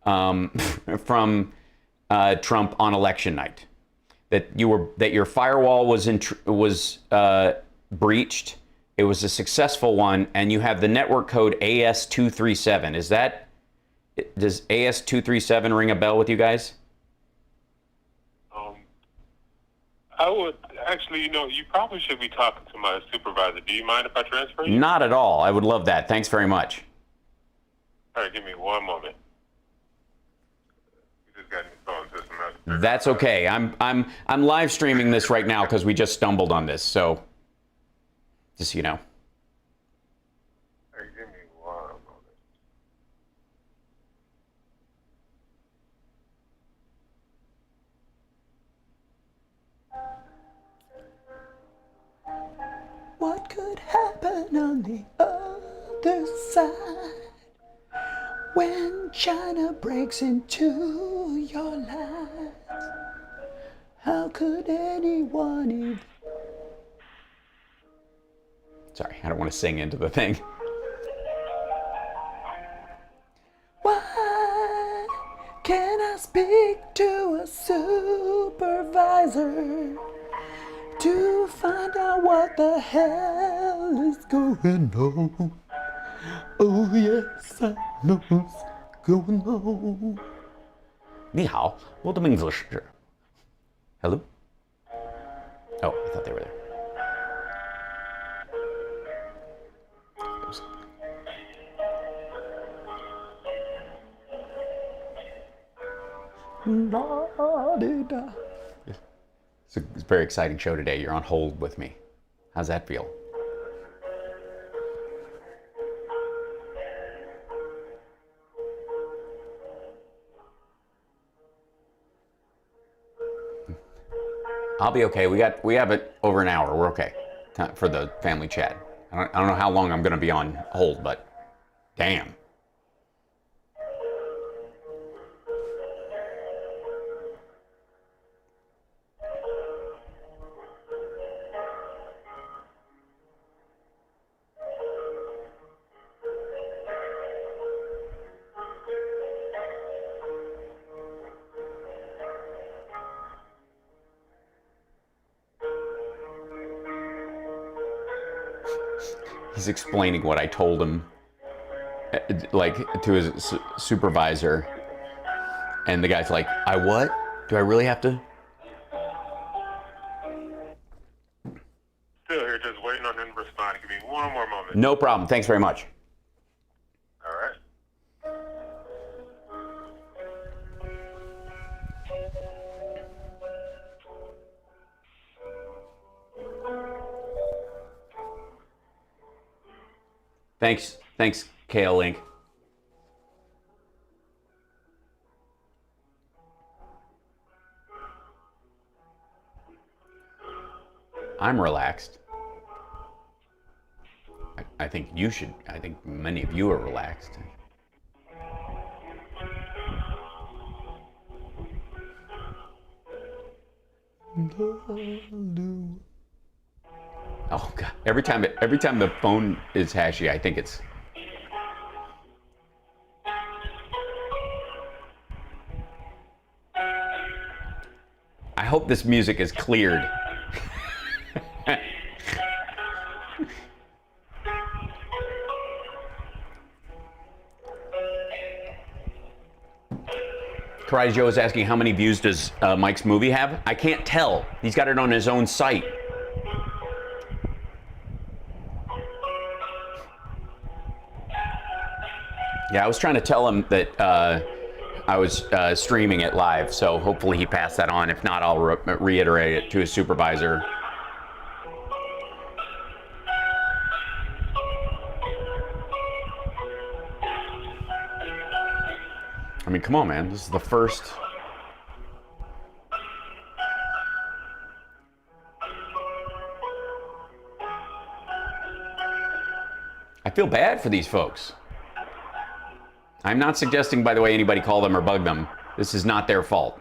from Trump on election night. That your firewall was breached. It was a successful one, and you have the network code AS237. Does AS237 ring a bell with you guys? I would actually, you probably should be talking to my supervisor. Do you mind if I transfer you? Not at all. I would love that. Thanks very much. All right, give me 1 moment. You just got your phone system. That's okay. I'm live streaming this right now because we just stumbled on this. So, just so you know. All right, give me 1 moment. What could happen on the other side when China breaks into your life? How could anyone even... Sorry, I don't want to sing into the thing. Why can't I speak to a supervisor to find out what the hell is going on? Oh yes, I know what's going on. 你好，我的名字是... Hello? Oh, I thought they were there. It's a very exciting show today. You're on hold with me. How's that feel? I'll be okay. We have it over an hour. We're okay for the family chat. I don't know how long I'm going to be on hold, but damn. He's explaining what I told him, like, to his supervisor, and the guy's like, "I what? Do I really have to?" Still here, just waiting on him to respond. Give me 1 more moment. No problem. Thanks very much. All right. Thanks, KL Link. I'm relaxed. I think you should. I think many of you are relaxed. Oh God! Every time the phone is hashy, I think it's. I hope this music is cleared. Karate Joe is asking how many views does Mike's movie have? I can't tell. He's got it on his own site. Yeah, I was trying to tell him that I was streaming it live, so hopefully he passed that on. If not, I'll reiterate it to his supervisor. I mean, come on, man. This is the first. I feel bad for these folks. I'm not suggesting, by the way, anybody call them or bug them. This is not their fault.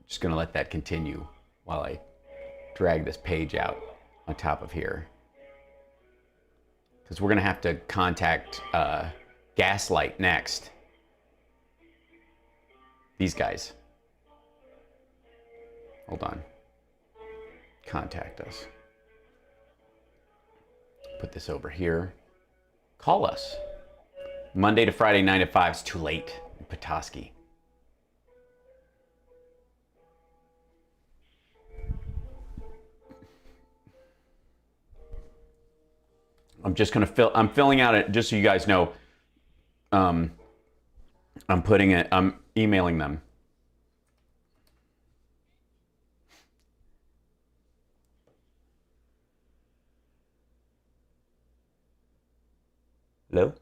Just gonna let that continue while I drag this page out on top of here. Because we're gonna have to contact Gaslight next. These guys. Hold on. Contact us. Put this over here. Call us. Monday to Friday, 9 to 5 is too late in Petoskey. I'm just gonna I'm filling out it just so you guys know. I'm emailing them. Hello?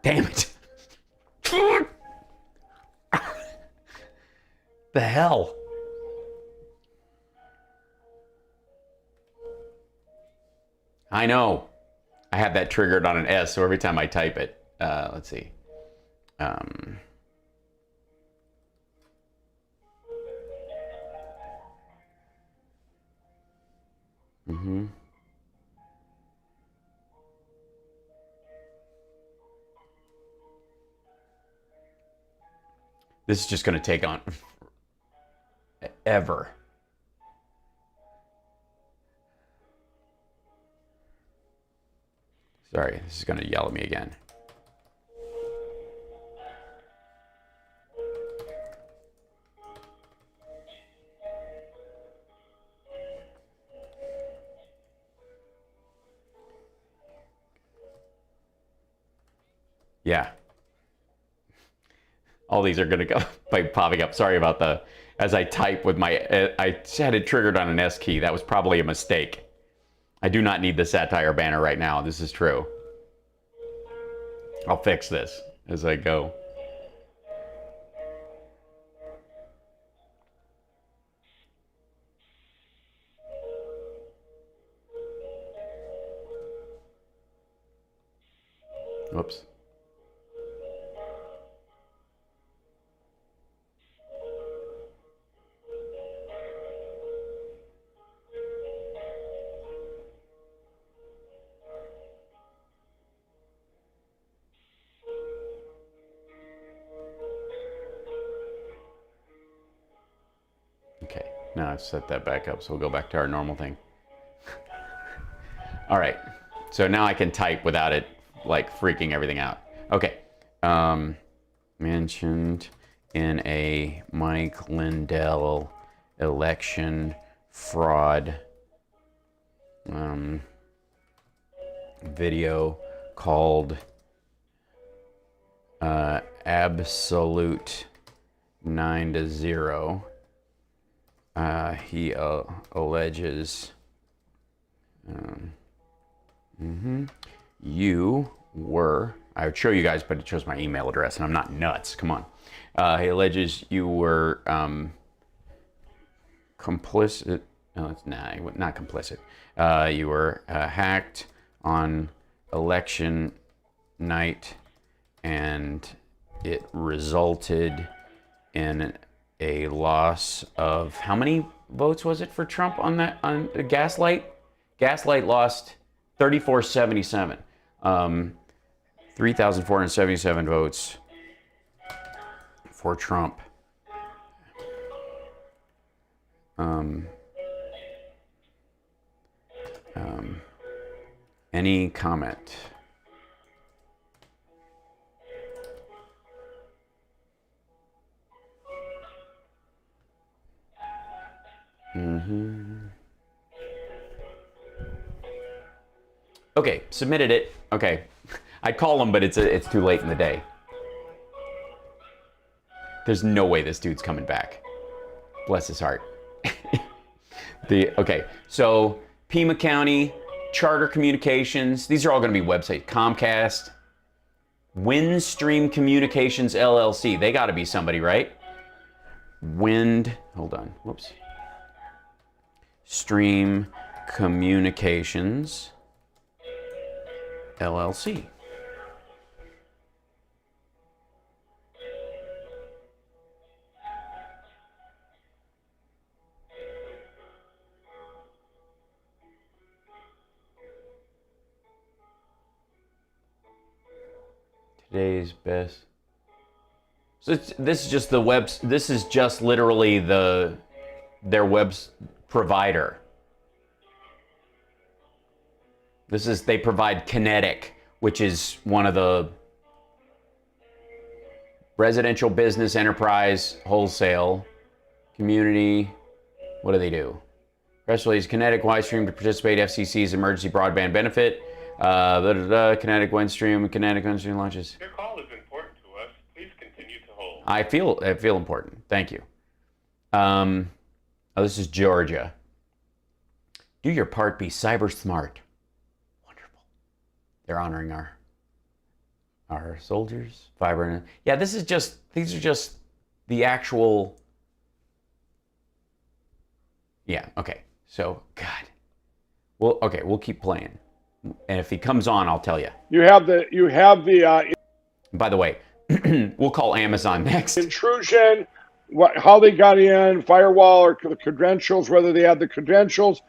Damn it. The hell? I know. I have that triggered on an S, so every time I type it, let's see. This is just going to take on ever. Sorry, this is going to yell at me again. Yeah. All these are going to go by popping up. Sorry about the, as I type with my, I had it triggered on an S key. That was probably a mistake. I do not need the satire banner right now. This is true. I'll fix this as I go. Whoops. Okay, now I've set that back up, so we'll go back to our normal thing. All right, so now I can type without it like freaking everything out. Okay, mentioned in a Mike Lindell election fraud video called Absolute 9-0. he alleges you were, I would show you guys, but it shows my email address, and I'm not nuts. Come on. He alleges you were complicit. No, it's not complicit. You were hacked on election night, and it resulted in a loss of, how many votes was it for Trump on that, on Gaslight? Gaslight lost 3,477. 3,477 votes for Trump. Any comment? Okay, submitted it. Okay, I'd call him, but it's too late in the day. There's no way this dude's coming back. Bless his heart. Okay, so Pima County, Charter Communications, these are all going to be websites. Comcast, Windstream Communications LLC. They got to be somebody, right? Hold on, whoops. Stream Communications LLC. Today's best. So this is just the web. This is just literally their web's provider. They provide Kinetic, which is one of the residential business enterprise wholesale community. What do they do? Press release, Kinetic Widestream to participate FCC's emergency broadband benefit. Kinetic Windstream launches. Your call is important to us. Please continue to hold. I feel important. Thank you. This is Georgia. Do your part, be cyber smart. Wonderful. They're honoring our soldiers. Fiber. Yeah, these are just the actual. Yeah. Okay. So God. Well, okay. We'll keep playing. And if he comes on, I'll tell you. You have the. By the way, we'll call Amazon next. Intrusion, how they got in, firewall or credentials, whether they had the credentials,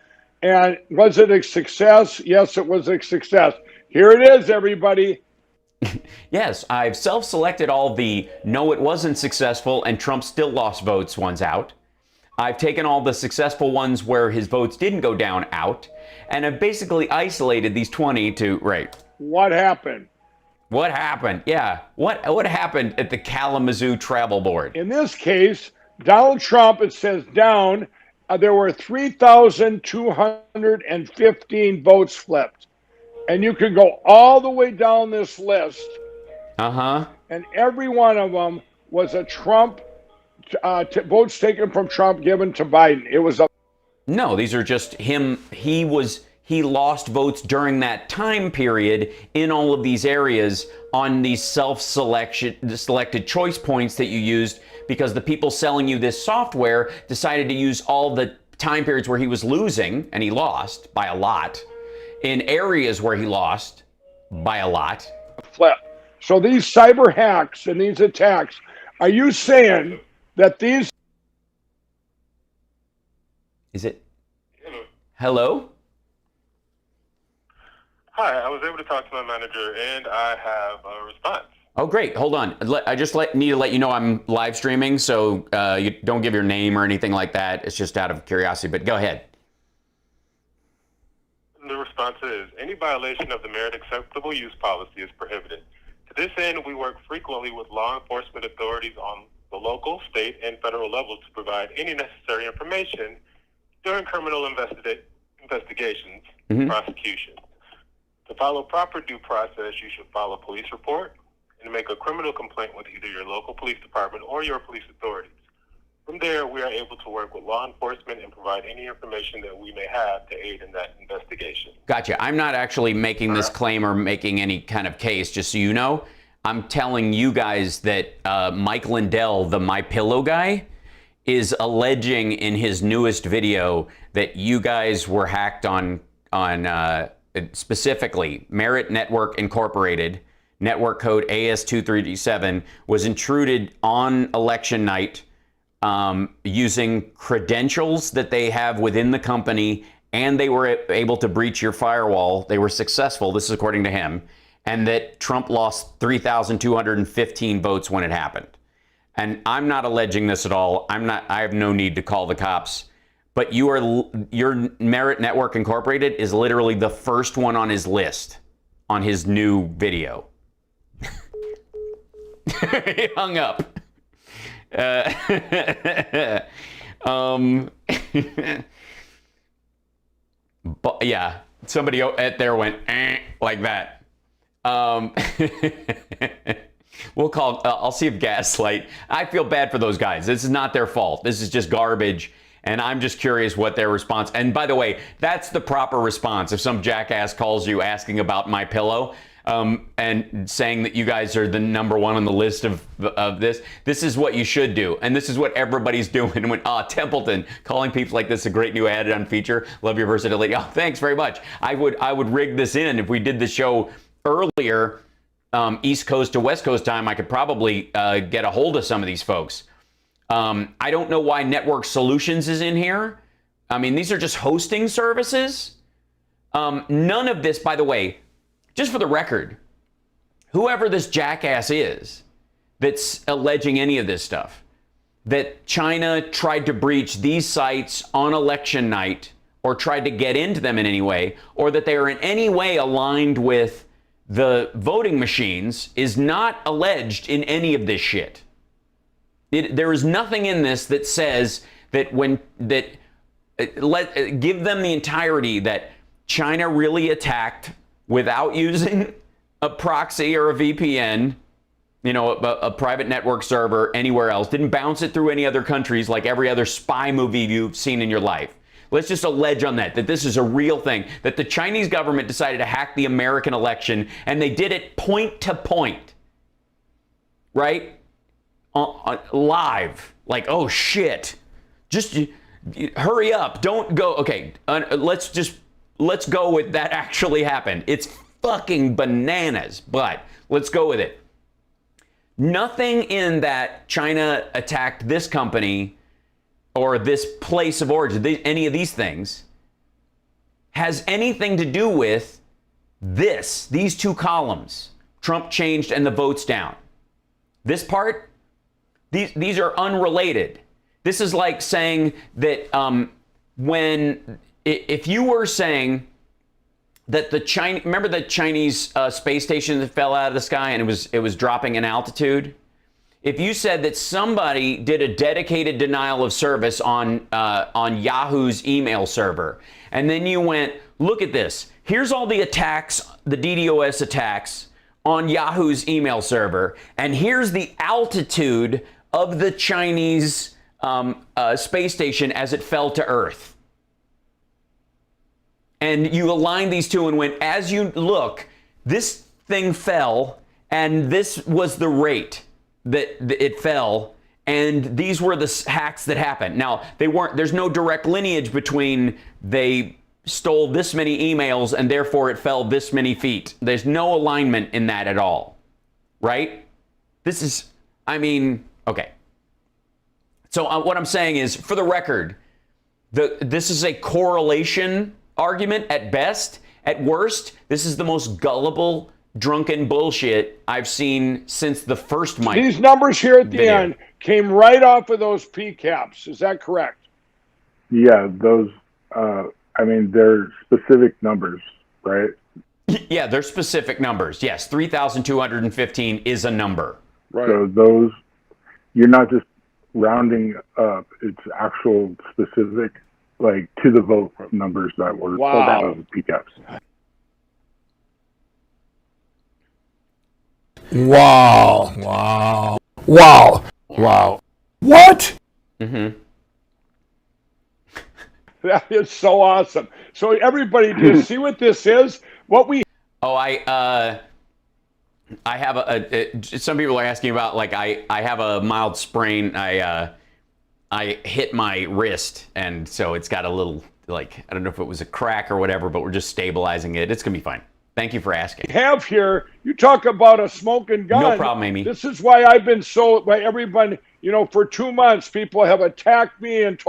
and was it a success? Yes, it was a success. Here it is, everybody. Yes, I've self-selected all the no, it wasn't successful, and Trump still lost votes ones out. I've taken all the successful ones where his votes didn't go down out, and I've basically isolated these 20 to, right. What happened? What happened? Yeah, what happened at the Kalamazoo Travel Board? In this case, Donald Trump, it says down, there were 3,215 votes flipped. And you can go all the way down this list. Uh-huh. And every one of them was a Trump, votes taken from Trump given to Biden. It was a... No, these are just him. He lost votes during that time period in all of these areas on these selected choice points that you used because the people selling you this software decided to use all the time periods where he was losing, and he lost by a lot, in areas where he lost by a lot. Flip. So these cyber hacks and these attacks, are you saying that these... Is it? Hello? Hi, I was able to talk to my manager, and I have a response. Oh, great. Hold on. I just need to let you know I'm live streaming, so you don't give your name or anything like that. It's just out of curiosity, but go ahead. The response is, any violation of the merit acceptable use policy is prohibited. To this end, we work frequently with law enforcement authorities on the local, state, and federal levels to provide any necessary information during criminal investigations, prosecution. To follow proper due process, you should file a police report and make a criminal complaint with either your local police department or your police authorities. From there, we are able to work with law enforcement and provide any information that we may have to aid in that investigation. Gotcha. I'm not actually making this claim or making any kind of case, just so you know. I'm telling you guys that Mike Lindell, the My Pillow guy, is alleging in his newest video that you guys were hacked on specifically Merit Network Incorporated, network code AS2337, was intruded on election night using credentials that they have within the company, and they were able to breach your firewall. They were successful, this is according to him, and that Trump lost 3,215 votes when it happened. And I'm not alleging this at all. I have no need to call the cops. But your Merit Network Incorporated is literally the first one on his list on his new video. He hung up. But yeah, somebody at there went like that. We'll call. I'll see if Gaslight. I feel bad for those guys. This is not their fault. This is just garbage. And I'm just curious what their response. And by the way, that's the proper response. If some jackass calls you asking about My Pillow and saying that you guys are the number one on the list of this is what you should do. And this is what everybody's doing. When Templeton calling people like this a great new added-on feature. Love your versatility. Oh, thanks very much. I would rig this in if we did the show earlier. East Coast to West Coast time, I could probably get a hold of some of these folks. I don't know why Network Solutions is in here. I mean, these are just hosting services. None of this, by the way, just for the record, whoever this jackass is that's alleging any of this stuff, that China tried to breach these sites on election night or tried to get into them in any way, or that they are in any way aligned with the voting machines, is not alleged in any of this shit. There is nothing in this that says that give them the entirety that China really attacked without using a proxy or a VPN, a private network server anywhere else, didn't bounce it through any other countries like every other spy movie you've seen in your life. Let's just allege on that this is a real thing, that the Chinese government decided to hack the American election, and they did it point to point, right? Live. Like, oh shit. Just hurry up. Don't go. Okay, let's go with that actually happened. It's fucking bananas, but let's go with it. Nothing in that China attacked this company or this place of origin, any of these things, has anything to do with these two columns, Trump changed and the votes down. This part, these are unrelated. This is like saying that if you were saying that remember the Chinese space station that fell out of the sky and it was dropping in altitude? If you said that somebody did a dedicated denial of service on Yahoo's email server, and then you went, look at this. Here's all the attacks, the DDoS attacks on Yahoo's email server, and here's the altitude of the Chinese space station as it fell to Earth. And you aligned these two and went, as you look, this thing fell, and this was the rate that it fell, and these were the hacks that happened. Now, there's no direct lineage between they stole this many emails and therefore it fell this many feet. There's no alignment in that at all, right? This is, okay. So what I'm saying is, for the record, this is a correlation argument at best. At worst, this is the most gullible, drunken bullshit I've seen since the first mic. These numbers here at the end came right off of those PCAPs. Is that correct? Yeah, those, they're specific numbers, right? Yeah, they're specific numbers. Yes, 3,215 is a number. Right. So those, you're not just rounding up, it's actual specific, like, to the vote numbers that were pulled out of the PCAPs. Wow. What? Mm-hmm. That is so awesome. So everybody, do you see what this is? What we Oh, I have some people are asking about, like, I have a mild sprain. I hit my wrist, and so it's got a little, like, I don't know if it was a crack or whatever, but we're just stabilizing it. It's gonna be fine. Thank you for asking. have here, you talk about a smoking gun. No problem, Amy. This is why I've been so, by everybody, you know, for 2 months, people have attacked me and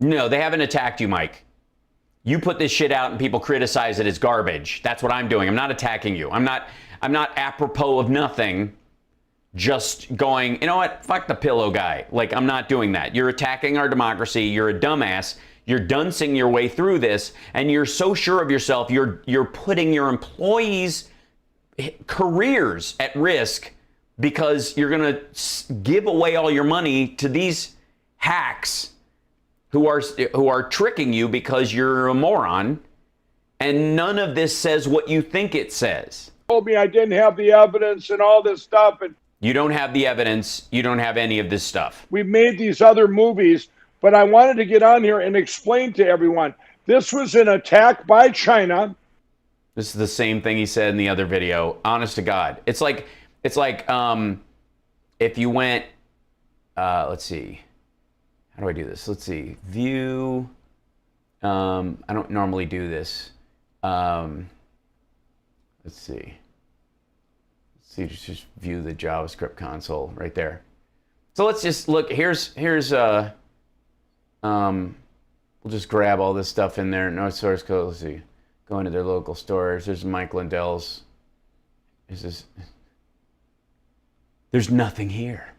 No, they haven't attacked you, Mike. You put this shit out and people criticize it as garbage. That's what I'm doing. I'm not attacking you. I'm not apropos of nothing, just going, you know what, fuck the pillow guy. Like, I'm not doing that. You're attacking our democracy. You're a dumbass. You're duncing your way through this, and you're so sure of yourself. You're putting your employees' careers at risk because you're going to give away all your money to these hacks who are tricking you because you're a moron, and none of this says what you think it says. told me I didn't have the evidence and all this stuff. And You don't have the evidence. You don't have any of this stuff. we've made these other movies, but I wanted to get on here and explain to everyone. This was an attack by China. This is the same thing he said in the other video. Honest to God. It's like if you went, let's see. How do I do this? Let's see. View. I don't normally do this. Let's see. Just view the JavaScript console right there. So let's just look. Here's we'll just grab all this stuff in there. No source code. Let's see. Go into their local stores. There's Mike Lindell's. There's nothing here.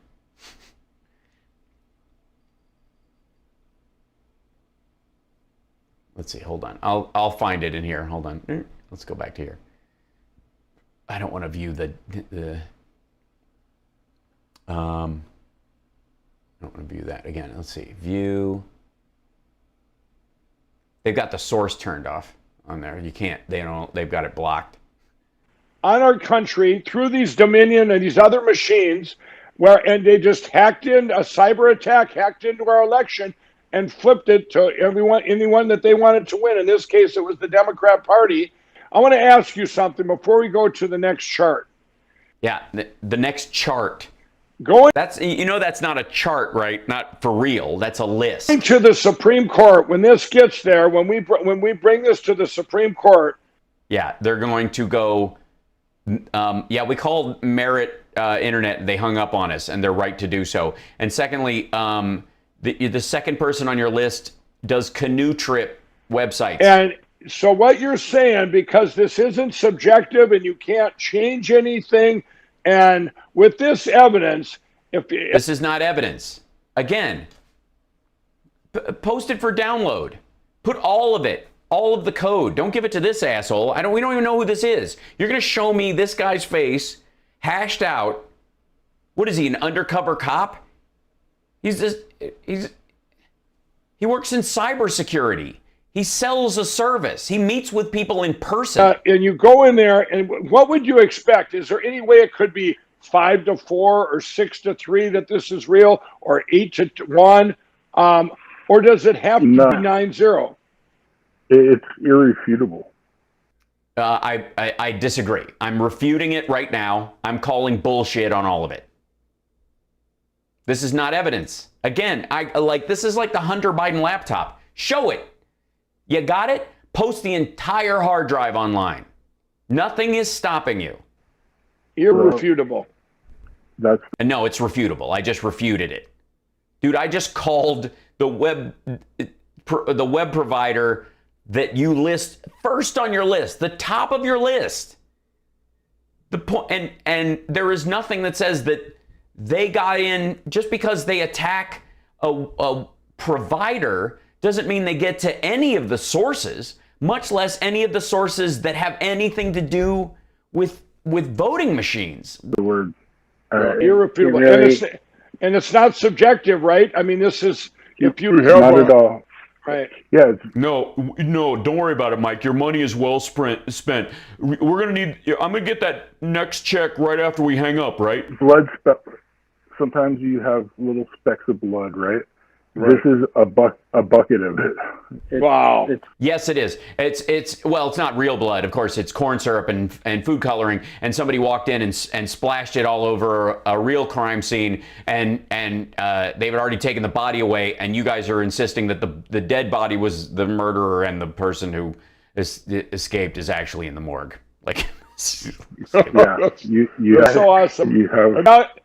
Let's see. Hold on. I'll find it in here. Hold on. Let's go back to here. I don't want to view I don't want to view that again. Let's see. View. They've got the source turned off on there. You can't. They've got it blocked. On our country through these Dominion and these other machines, and they just hacked in a cyber attack, hacked into our election, and flipped it to anyone that they wanted to win. In this case, it was the Democrat Party. I want to ask you something before we go to the next chart. Yeah, the next chart. Going That's not a chart, right? Not for real. That's a list. to the Supreme Court, when this gets there, when we bring this to the Supreme Court. Yeah, they're going to go. We called Merit Internet. They hung up on us, and they're right to do so. And secondly, the second person on your list does canoe trip websites. And so what you're saying, because this isn't subjective and you can't change anything, and with this evidence, this is not evidence. Again, post it for download. Put all of it. All of the code. Don't give it to this asshole. We don't even know who this is. You're going to show me this guy's face, hashed out. What is he, an undercover cop? He works in cybersecurity. He sells a service. He meets with people in person. And you go in there, and what would you expect? Is there any way it could be 5-4 or 6-3 that this is real, or 8-1, or does it have to be 9-0? It's irrefutable. I disagree. I'm refuting it right now. I'm calling bullshit on all of it. This is not evidence. Again, this is like the Hunter Biden laptop. Show it. You got it? Post the entire hard drive online. Nothing is stopping you. Irrefutable. No, it's refutable. I just refuted it. Dude, I just called the web provider that you list first on your list, the top of your list. And there is nothing that says that they got in just because they attack a provider doesn't mean they get to any of the sources, much less any of the sources that have anything to do with voting machines. The word irrefutable. And it's not subjective, right? I mean, this is if you have not at all. Right. Yeah. No, don't worry about it, Mike. Your money is well spent. We're going to I'm going to get that next check right after we hang up, right? Sometimes you have little specks of blood, right? This is a bucket of it. Wow. Yes, it is. It's not real blood, of course. It's corn syrup and food coloring. And somebody walked in and splashed it all over a real crime scene. And they've already taken the body away. And you guys are insisting that the dead body was the murderer, and the person who escaped is actually in the morgue. Like. Yeah, That's so awesome.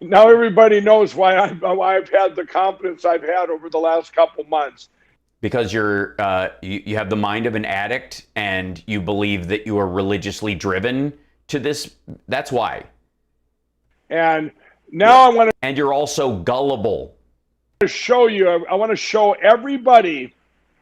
Now everybody knows why I've had the confidence I've had over the last couple months. Because you have the mind of an addict, and you believe that you are religiously driven to this. That's why. And now I want to. And you're also gullible. Show you. I want to show everybody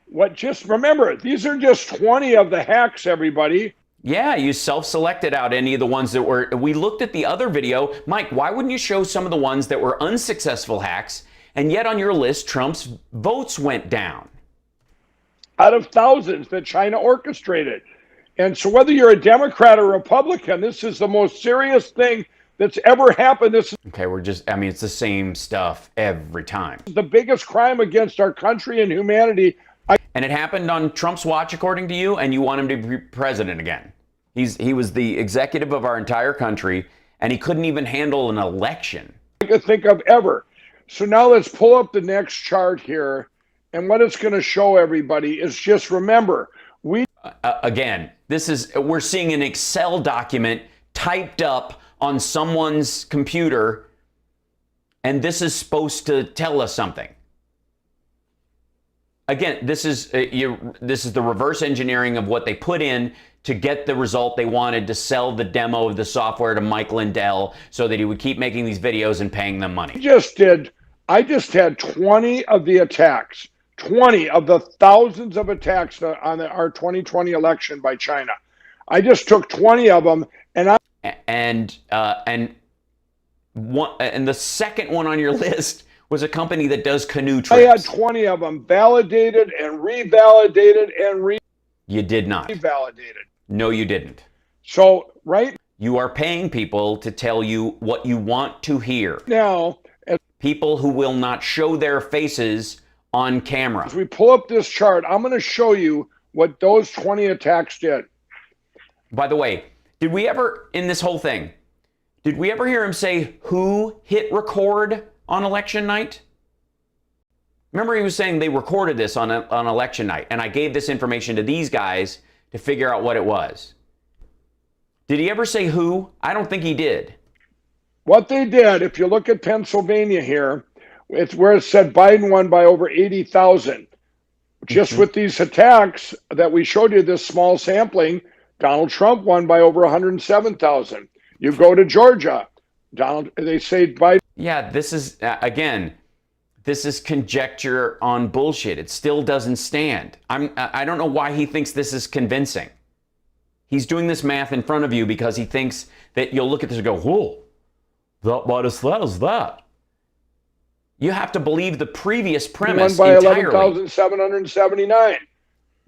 what. Just remember, these are just 20 of the hacks, everybody. Yeah, you self-selected out any of the ones that were. We looked at the other video. Mike, why wouldn't you show some of the ones that were unsuccessful hacks? And yet on your list, Trump's votes went down. Out of thousands that China orchestrated. And so whether you're a Democrat or Republican, this is the most serious thing that's ever happened. This is it's the same stuff every time. the biggest crime against our country and humanity. And it happened on Trump's watch, according to you, and you want him to be president again. He was the executive of our entire country, and he couldn't even handle an election. I could think of ever. So now let's pull up the next chart here. And what it's going to show everybody is just remember, again, we're seeing an Excel document typed up on someone's computer, and this is supposed to tell us something. Again, this is the reverse engineering of what they put in to get the result they wanted, to sell the demo of the software to Mike Lindell so that he would keep making these videos and paying them money. I just had 20 of the attacks, 20 of the thousands of attacks on our 2020 election by China. I just took 20 of them, and the second one on your list was a company that does canoe trips. I had 20 of them validated and revalidated and You did not. Revalidated. No, you didn't. So, right? You are paying people to tell you what you want to hear. Now, people who will not show their faces on camera. As we pull up this chart, I'm going to show you what those 20 attacks did. By the way, did we ever, in this whole thing, did we ever hear him say who hit record on election night? Remember, he was saying they recorded this on election night, and I gave this information to these guys to figure out what it was. Did he ever say who? I don't think he did. What they did, if you look at Pennsylvania here, it's where it said Biden won by over 80,000. Just with these attacks that we showed you, this small sampling, Donald Trump won by over 107,000. You go to Georgia, they say Biden. Yeah, this is, again, this is conjecture on bullshit. It still doesn't stand. I don't know why he thinks this is convincing. He's doing this math in front of you because he thinks that you'll look at this and go, whoa, what is that? You have to believe the previous premise by entirely. 11,779.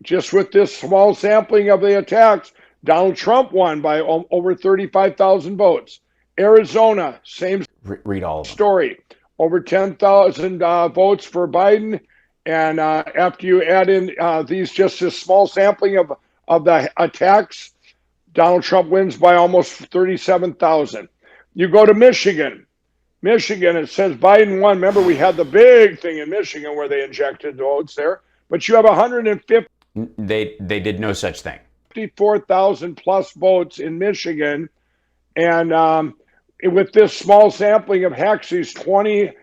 Just with this small sampling of the attacks, Donald Trump won by over 35,000 votes. Arizona, same read all of them. Story. Over 10,000 votes for Biden. And after you add in just this small sampling of the attacks, Donald Trump wins by almost 37,000. You go to Michigan. Michigan, it says Biden won. Remember, we had the big thing in Michigan where they injected votes there. But you have 150. They did no such thing. 54,000 plus votes in Michigan. And with this small sampling of hacks, these 20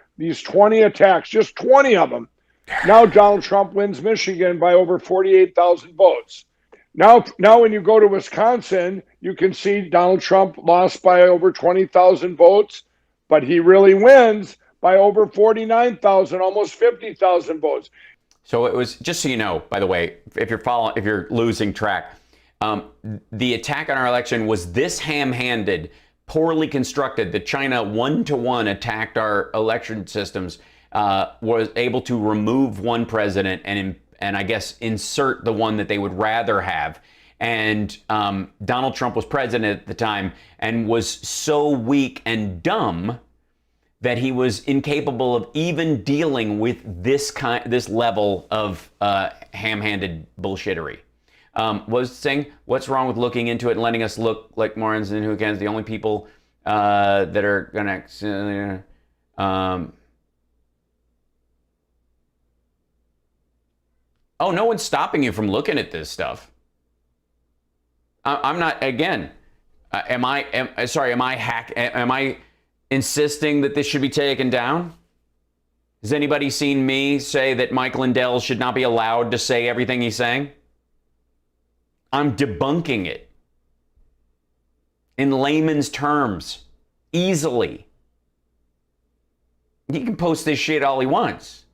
attacks, just 20 of them. Now Donald Trump wins Michigan by over 48,000 votes. Now when you go to Wisconsin, you can see Donald Trump lost by over 20,000 votes, but he really wins by over 49,000, almost 50,000 votes. So it was, just so you know, by the way, if you're losing track, the attack on our election was this ham-handed, poorly constructed, that China one-to-one attacked our election systems, was able to remove one president and I guess insert the one that they would rather have. And Donald Trump was president at the time and was so weak and dumb that he was incapable of even dealing with this level of ham-handed bullshittery. Was saying, what's wrong with looking into it and letting us look like morons and who can? The only people that are gonna. Oh, no one's stopping you from looking at this stuff. I'm not. Again, am I insisting that this should be taken down? Has anybody seen me say that Mike Lindell should not be allowed to say everything he's saying? I'm debunking it in layman's terms, easily. He can post this shit all he wants,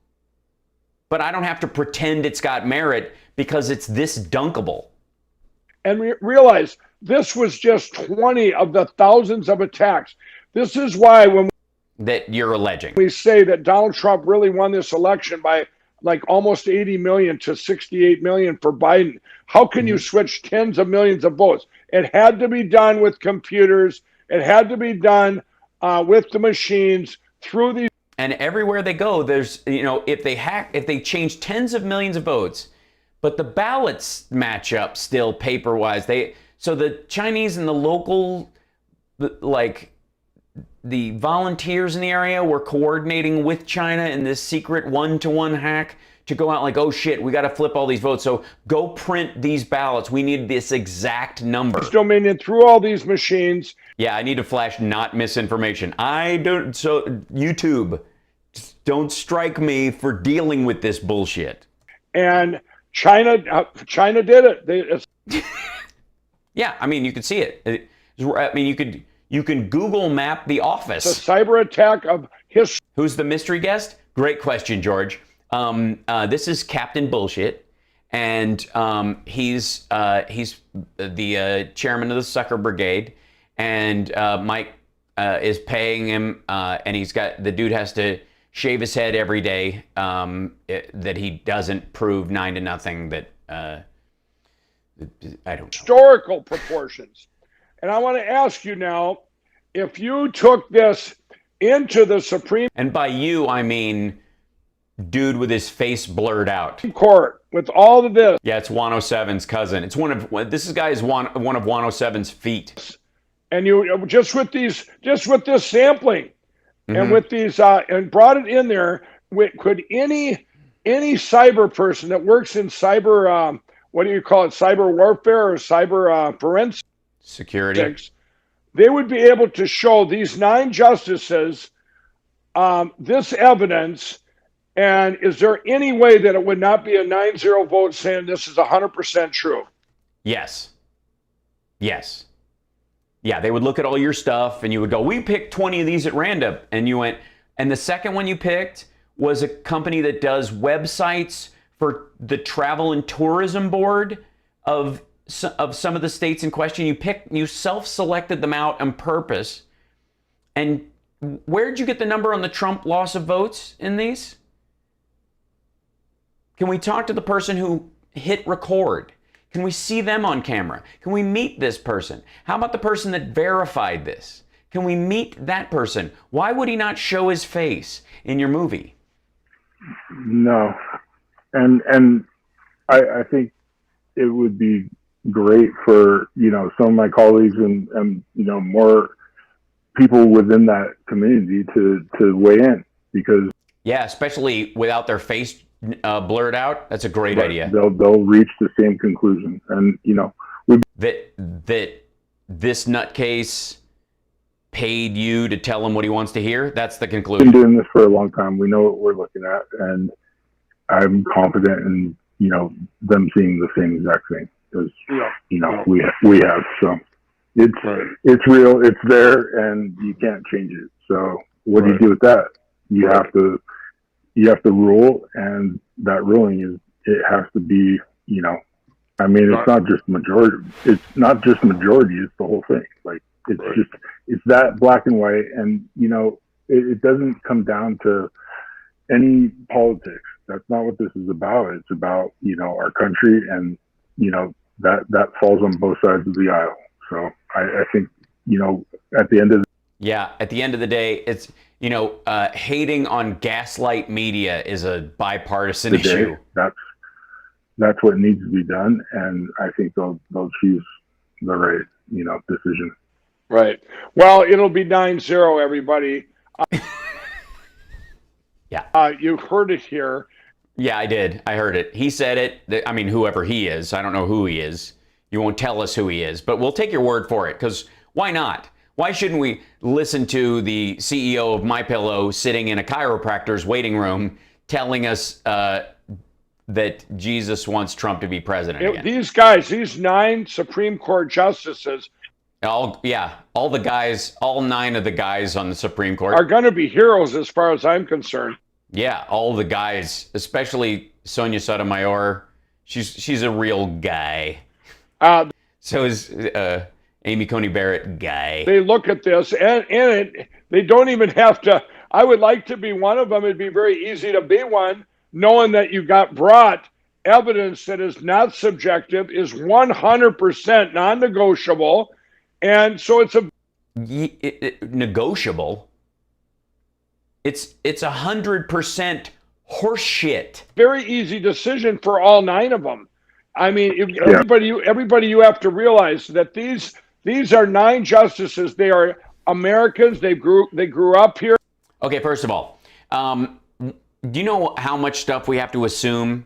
but I don't have to pretend it's got merit because it's this dunkable. And realize this was just 20 of the thousands of attacks. This is why when that you're alleging, we say that Donald Trump really won this election by like almost 80 million to 68 million for Biden. How can you switch tens of millions of votes? It had to be done with computers. It had to be done with the machines through these. And everywhere they go, there's, if they change tens of millions of votes, but the ballots match up still paper-wise. So the Chinese and the local, like the volunteers in the area were coordinating with China in this secret one-to-one hack to go out like, oh shit, we got to flip all these votes. So go print these ballots. We need this exact number. Dominion through all these machines. Yeah, I need to flash not misinformation. So YouTube, don't strike me for dealing with this bullshit. And China did it. Yeah, I mean, you can see it. I mean, you can Google map the office. The cyber attack of history. Who's the mystery guest? Great question, George. This is Captain Bullshit, and he's the chairman of the Sucker Brigade, and Mike is paying him, and the dude has to shave his head every day that he doesn't prove 9-0 that I don't know. Historical proportions. And I want to ask you now, if you took this into the Supreme And by you, I mean dude with his face blurred out. Court with all of this. Yeah, it's 107's cousin. This guy is one of 107's feet. And you just with this sampling and with these and brought it in there. Could any cyber person that works in cyber what do you call it, cyber warfare or cyber forensics security, they would be able to show these 9 justices this evidence? And is there any way that it would not be a 9-0 vote saying this is 100% true? Yes. Yeah, they would look at all your stuff and you would go, we picked 20 of these at random. And you went, and the second one you picked was a company that does websites for the Travel and Tourism Board of some of the states in question. You self-selected them out on purpose. And where'd you get the number on the Trump loss of votes in these? Can we talk to the person who hit record? Can we see them on camera? Can we meet this person? How about the person that verified this? Can we meet that person? Why would he not show his face in your movie? No. And I think it would be great for, some of my colleagues and more people within that community to weigh in, because yeah, especially without their face blurred out. That's a great idea. They'll reach the same conclusion, and that this nutcase paid you to tell him what he wants to hear. That's the conclusion. We've been doing this for a long time. We know what we're looking at, and I'm confident in them seeing the same exact thing, because we have. So it's real. It's there, and you can't change it. So what do you do with that? You have to rule, and that ruling it has to be, it's not just majority. It's not just majority. It's the whole thing. Like it's that black and white, and it doesn't come down to any politics. That's not what this is about. It's about our country, and that falls on both sides of the aisle. So I think at the end of at the end of the day, hating on gaslight media is a bipartisan Today, issue. That's what needs to be done, and I think they'll choose the right decision. Right. Well, it'll be 9-0, everybody. Yeah. You heard it here. Yeah, I did. I heard it. He said it. I mean, whoever he is. I don't know who he is. You won't tell us who he is, but we'll take your word for it, because why not? Why shouldn't we listen to the CEO of MyPillow sitting in a chiropractor's waiting room telling us that Jesus wants Trump to be president again? These guys, these 9 Supreme Court justices, all 9 of the guys on the Supreme Court are going to be heroes as far as I'm concerned. Yeah, all the guys, especially Sonia Sotomayor. She's a real guy. So is Amy Coney Barrett guy. They look at this and they don't even have to. I would like to be one of them. It'd be very easy to be one, knowing that you got brought evidence that is not subjective, is 100% non-negotiable, and so it's negotiable. It's 100% horseshit. Very easy decision for all 9 of them. I mean, everybody, you have to realize that these are 9 justices. They are Americans. They grew up here. Okay, first of all, do you know how much stuff we have to assume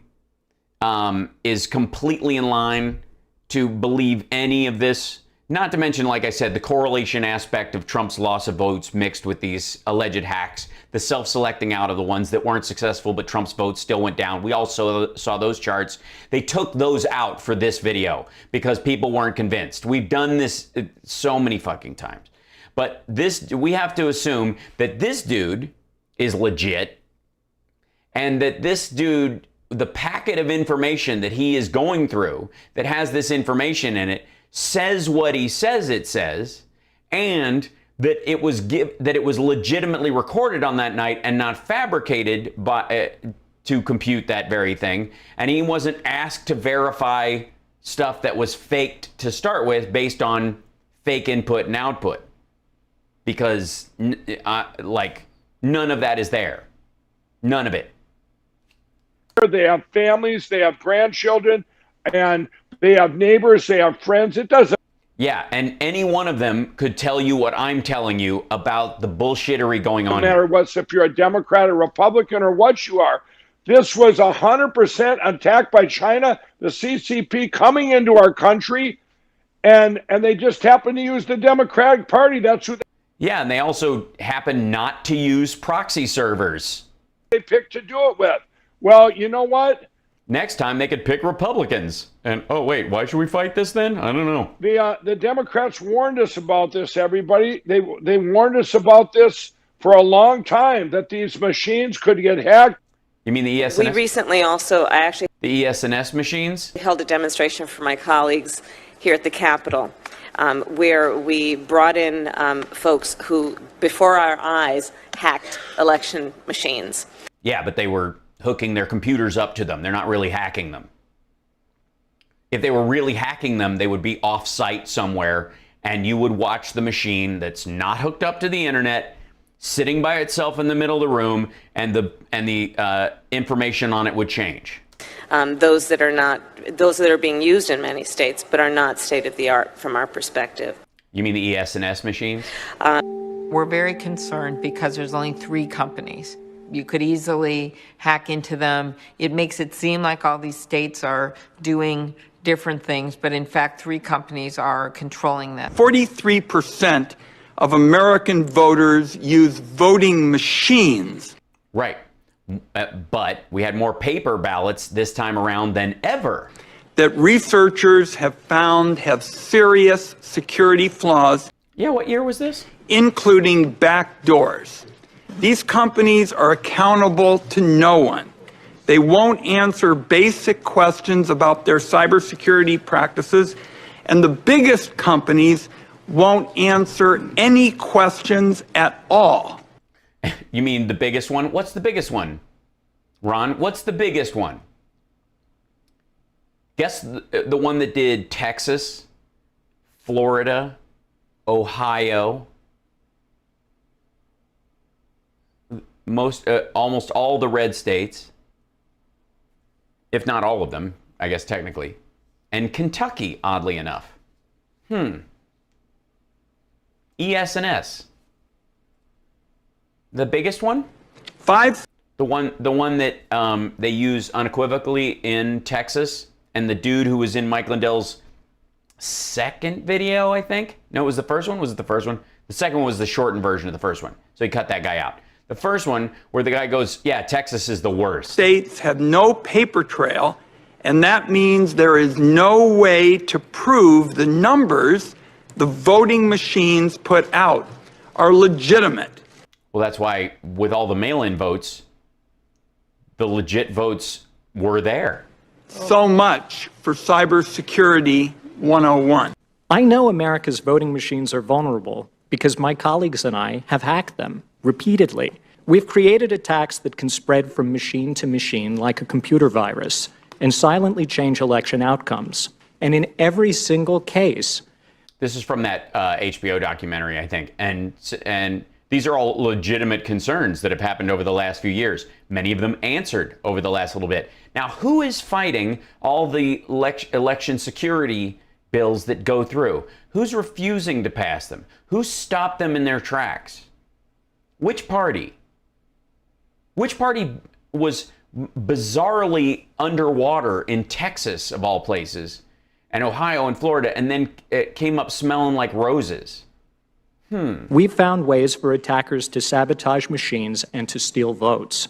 is completely in line to believe any of this? Not to mention, like I said, the correlation aspect of Trump's loss of votes mixed with these alleged hacks, the self-selecting out of the ones that weren't successful, but Trump's votes still went down. We also saw those charts. They took those out for this video because people weren't convinced. We've done this so many fucking times. But we have to assume that this dude is legit, and that this dude, the packet of information that he is going through that has this information in it, says what he says it says, and that it was legitimately recorded on that night and not fabricated to compute that very thing. And he wasn't asked to verify stuff that was faked to start with based on fake input and output, because none of that is there. None of it. They have families, they have grandchildren, and they have neighbors, they have friends. It doesn't. Yeah, and any one of them could tell you what I'm telling you about the bullshittery going on. No matter what, if you're a Democrat or Republican or what you are, this was 100% attack by China, the CCP coming into our country, and they just happen to use the Democratic Party. That's who. Yeah, and they also happen not to use proxy servers. They picked to do it with. Well, you know what? Next time they could pick Republicans. And, oh, wait, why should we fight this then? I don't know. The Democrats warned us about this, everybody. They warned us about this for a long time, that these machines could get hacked. You mean the ESNS? We recently also, The ESNS machines? held a demonstration for my colleagues here at the Capitol, where we brought in folks who, before our eyes, hacked election machines. Yeah, but they were hooking their computers up to them. They're not really hacking them. If they were really hacking them, they would be off-site somewhere, and you would watch the machine that's not hooked up to the internet, sitting by itself in the middle of the room, and the information on it would change. Those that are being used in many states, but are not state-of-the-art from our perspective. You mean the ESNS machines? We're very concerned because there's only 3 companies. You could easily hack into them. It makes it seem like all these states are doing different things, but in fact, 3 companies are controlling them. 43% of American voters use voting machines. Right. But we had more paper ballots this time around than ever. That researchers have found have serious security flaws. Yeah, what year was this? Including backdoors. These companies are accountable to no one. They won't answer basic questions about their cybersecurity practices, and the biggest companies won't answer any questions at all. You mean the biggest one? What's the biggest one? Ron, what's the biggest one? Guess the one that did Texas, Florida, Ohio. almost all the red states, if not all of them, I guess technically, and Kentucky, oddly enough. ES&S. The biggest one? 5. The one that they use unequivocally in Texas, and the dude who was in Mike Lindell's second video, I think. No, it was the first one. Was it the first one? The second one was the shortened version of the first one. So he cut that guy out. The first one, where the guy goes, yeah, Texas is the worst. States have no paper trail, and that means there is no way to prove the numbers the voting machines put out are legitimate. Well, that's why with all the mail-in votes, the legit votes were there. So much for cybersecurity 101. I know America's voting machines are vulnerable because my colleagues and I have hacked them repeatedly. We've created attacks that can spread from machine to machine like a computer virus and silently change election outcomes. And in every single case... This is from that HBO documentary, I think. And these are all legitimate concerns that have happened over the last few years. Many of them answered over the last little bit. Now, who is fighting all the election security bills that go through? Who's refusing to pass them? Who stopped them in their tracks? Which party? Which party was bizarrely underwater in Texas, of all places, and Ohio and Florida, and then it came up smelling like roses? We've found ways for attackers to sabotage machines and to steal votes.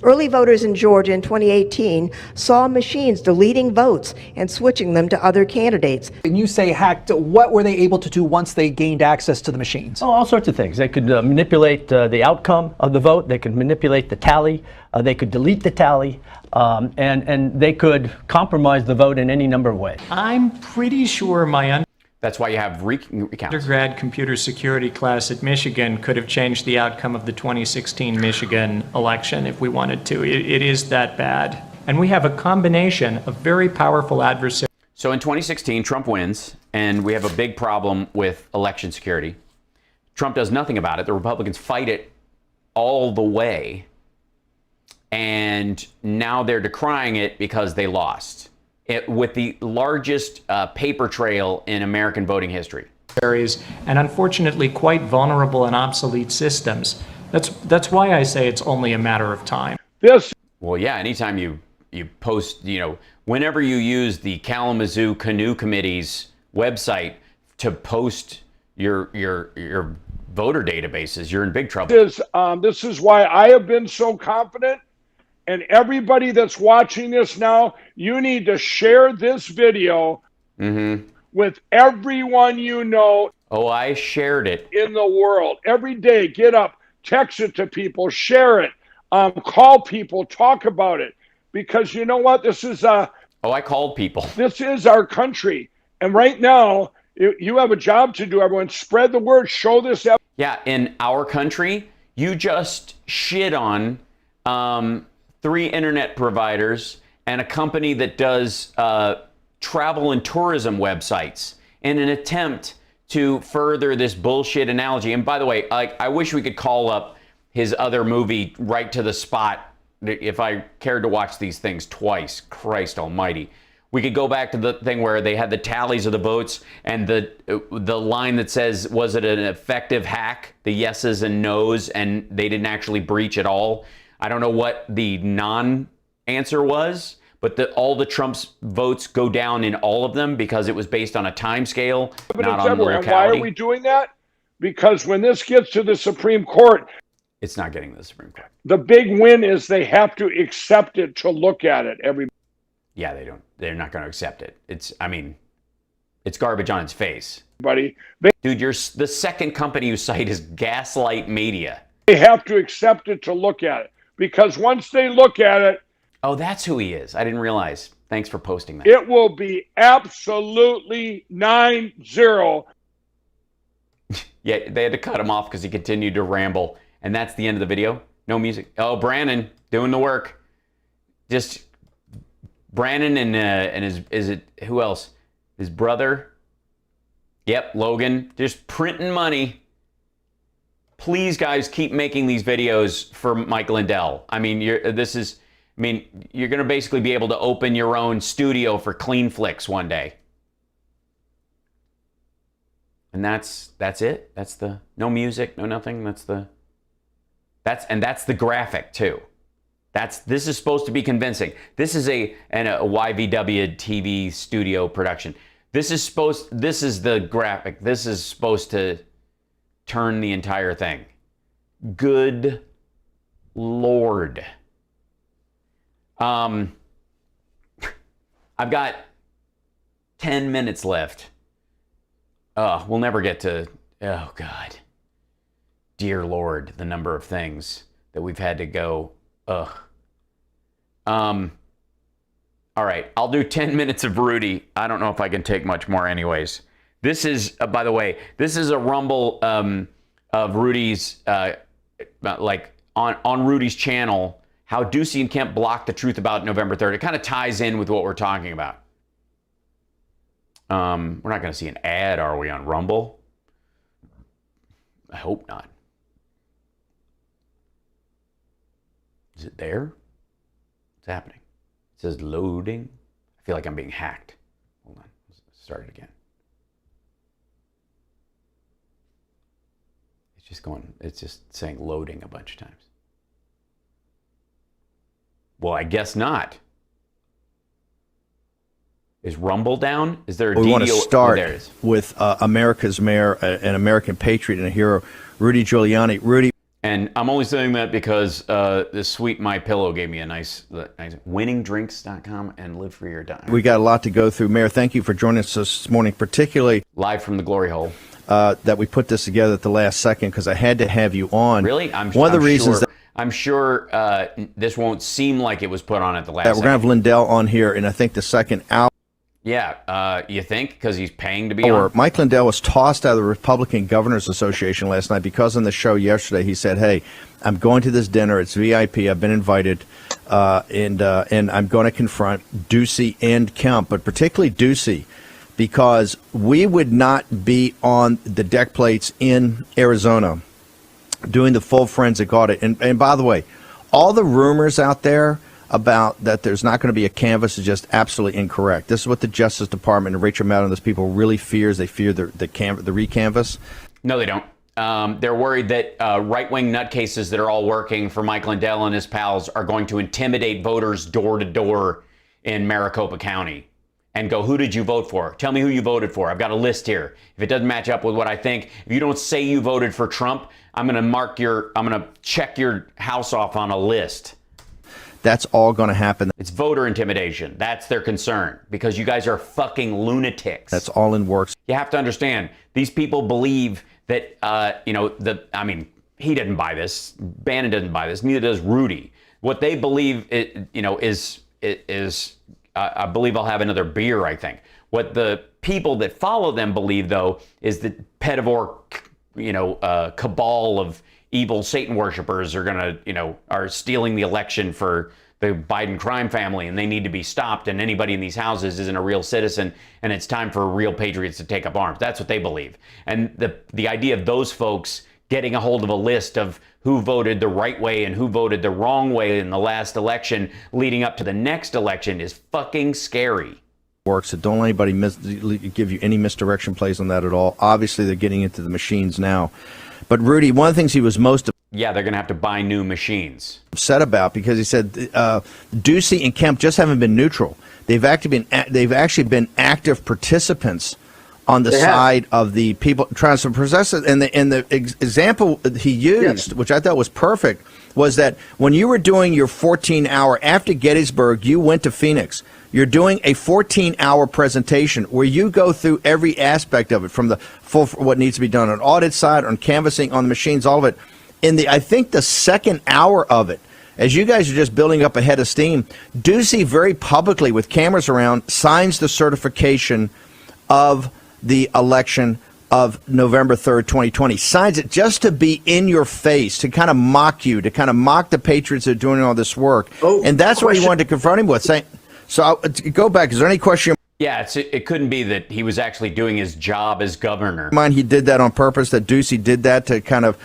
Early voters in Georgia in 2018 saw machines deleting votes and switching them to other candidates. And you say hacked, what were they able to do once they gained access to the machines? Oh, all sorts of things. They could manipulate the outcome of the vote. They could manipulate the tally. They could delete the tally. And they could compromise the vote in any number of ways. I'm pretty sure my That's why you have recounts. Undergrad computer security class at Michigan could have changed the outcome of the 2016 Michigan election if we wanted to. It is that bad. And we have a combination of very powerful adversaries. So in 2016, Trump wins, and we have a big problem with election security. Trump does nothing about it. The Republicans fight it all the way. And now they're decrying it because they lost. With the largest paper trail in American voting history. And unfortunately quite vulnerable and obsolete systems. That's why I say it's only a matter of time. Well, yeah, anytime you post, whenever you use the Kalamazoo Canoe Committee's website to post your voter databases, you're in big trouble. This is why I have been so confident. And everybody that's watching this now, you need to share this video with everyone you know. Oh, I shared it. In the world. Every day, get up, text it to people, share it, call people, talk about it. Because you know what? This is... oh, I called people. This is our country. And right now, you have a job to do, everyone. Spread the word. Show this. Yeah, in our country, you just shit on... 3 internet providers and a company that does travel and tourism websites in an attempt to further this bullshit analogy. And by the way, I wish we could call up his other movie Right to the Spot if I cared to watch these things twice. Christ almighty. We could go back to the thing where they had the tallies of the votes and the line that says, was it an effective hack? The yeses and nos, and they didn't actually breach at all. I don't know what the non-answer was, but all the Trump's votes go down in all of them because it was based on a time scale, not on locality. And why are we doing that? Because when this gets to the Supreme Court, it's not getting to the Supreme Court. The big win is they have to accept it to look at it. Yeah, they don't. They're not going to accept it. It's garbage on its face. Buddy, dude, the second company you cite is Gaslight Media. They have to accept it to look at it. Because once they look at it... Oh, that's who he is. I didn't realize. Thanks for posting that. It will be absolutely 9-0. Yeah, they had to cut him off because he continued to ramble. And that's the end of the video. No music. Oh, Brandon doing the work. Just Brandon and who else? His brother. Yep, Logan. Just printing money. please, guys, keep making these videos for Mike Lindell. I mean, you're going to basically be able to open your own studio for Clean Flicks one day. And that's it. That's the no music, no nothing. That's the graphic too. This is supposed to be convincing. This is a YVW TV studio production. This is the graphic. This is supposed to turn the entire thing. Good Lord. I've got 10 minutes left. We'll never get to, oh God. Dear Lord, the number of things that we've had to go, ugh. All right, I'll do 10 minutes of Rudy. I don't know if I can take much more anyways. This is, by the way, this is a rumble of Rudy's, like on Rudy's channel, how Ducey and Kemp blocked the truth about November 3rd. It kind of ties in with what we're talking about. We're not going to see an ad, are we, on Rumble? I hope not. Is it there? What's happening? It says loading. I feel like I'm being hacked. Hold on. Let's start it again. It's just saying loading a bunch of times. Well, I guess not. Is Rumble down? Is there a We DDO? want to start there it is. with America's mayor, an American patriot and a hero, Rudy Giuliani. Rudy. And I'm only saying that because this sweet My Pillow gave me a nice winningdrinks.com and live for your dime. We got a lot to go through. Mayor, thank you for joining us this morning, particularly live from the glory hole. That we put this together at the last second because I had to have you on. Really? I'm sure this won't seem like it was put on at the last we're going to have Lindell on here, and I think the second hour. Yeah, you think? Because he's paying to be on? Mike Lindell was tossed out of the Republican Governors Association last night because on the show yesterday he said, hey, I'm going to this dinner. It's VIP. I've been invited, and I'm going to confront Ducey and Kemp, but particularly Ducey, because we would not be on the deck plates in Arizona doing the full forensic audit. And by the way, all the rumors out there about that there's not going to be a canvass is just absolutely incorrect. This is what the Justice Department and Rachel Maddow and those people really fears. They fear the recanvass. No, they don't. They're worried that right-wing nutcases that are all working for Mike Lindell and his pals are going to intimidate voters door to door in Maricopa County and go, who did you vote for? Tell me who you voted for. I've got a list here. If it doesn't match up with what I think, if you don't say you voted for Trump, I'm going to check your house off on a list. That's all going to happen. It's voter intimidation. That's their concern because you guys are fucking lunatics. That's all in works. You have to understand, these people believe that, he didn't buy this. Bannon doesn't buy this. Neither does Rudy. What they believe, is I believe I'll have another beer, I think. What the people that follow them believe, though, is that pedivore, cabal of evil Satan worshipers are stealing the election for the Biden crime family, and they need to be stopped, and anybody in these houses isn't a real citizen, and it's time for real patriots to take up arms. That's what they believe. And the idea of those folks getting a hold of a list of who voted the right way and who voted the wrong way in the last election leading up to the next election is fucking scary. Works. So don't let anybody give you any misdirection plays on that at all. Obviously, they're getting into the machines now. But Rudy, one of the things he was most they're going to have to buy new machines. Upset about because he said Ducey and Kemp just haven't been neutral. They've actually been active participants on the side of the people trying to possess it. And the example he used, which I thought was perfect, was that when you were doing your 14-hour after Gettysburg, you went to Phoenix. You're doing a 14-hour presentation where you go through every aspect of it, from the full what needs to be done on audit side, on canvassing, on the machines, all of it. I think the second hour of it, as you guys are just building up a head of steam, Ducey very publicly, with cameras around, signs the certification of the election of November 3rd, 2020. Signs it just to be in your face, to kind of mock you, to kind of mock the patriots that are doing all this work. And that's what he wanted to confront him with. So go back. Is there any question? Yeah, it couldn't be that he was actually doing his job as governor. Mind he did that on purpose, that Ducey did that to kind of...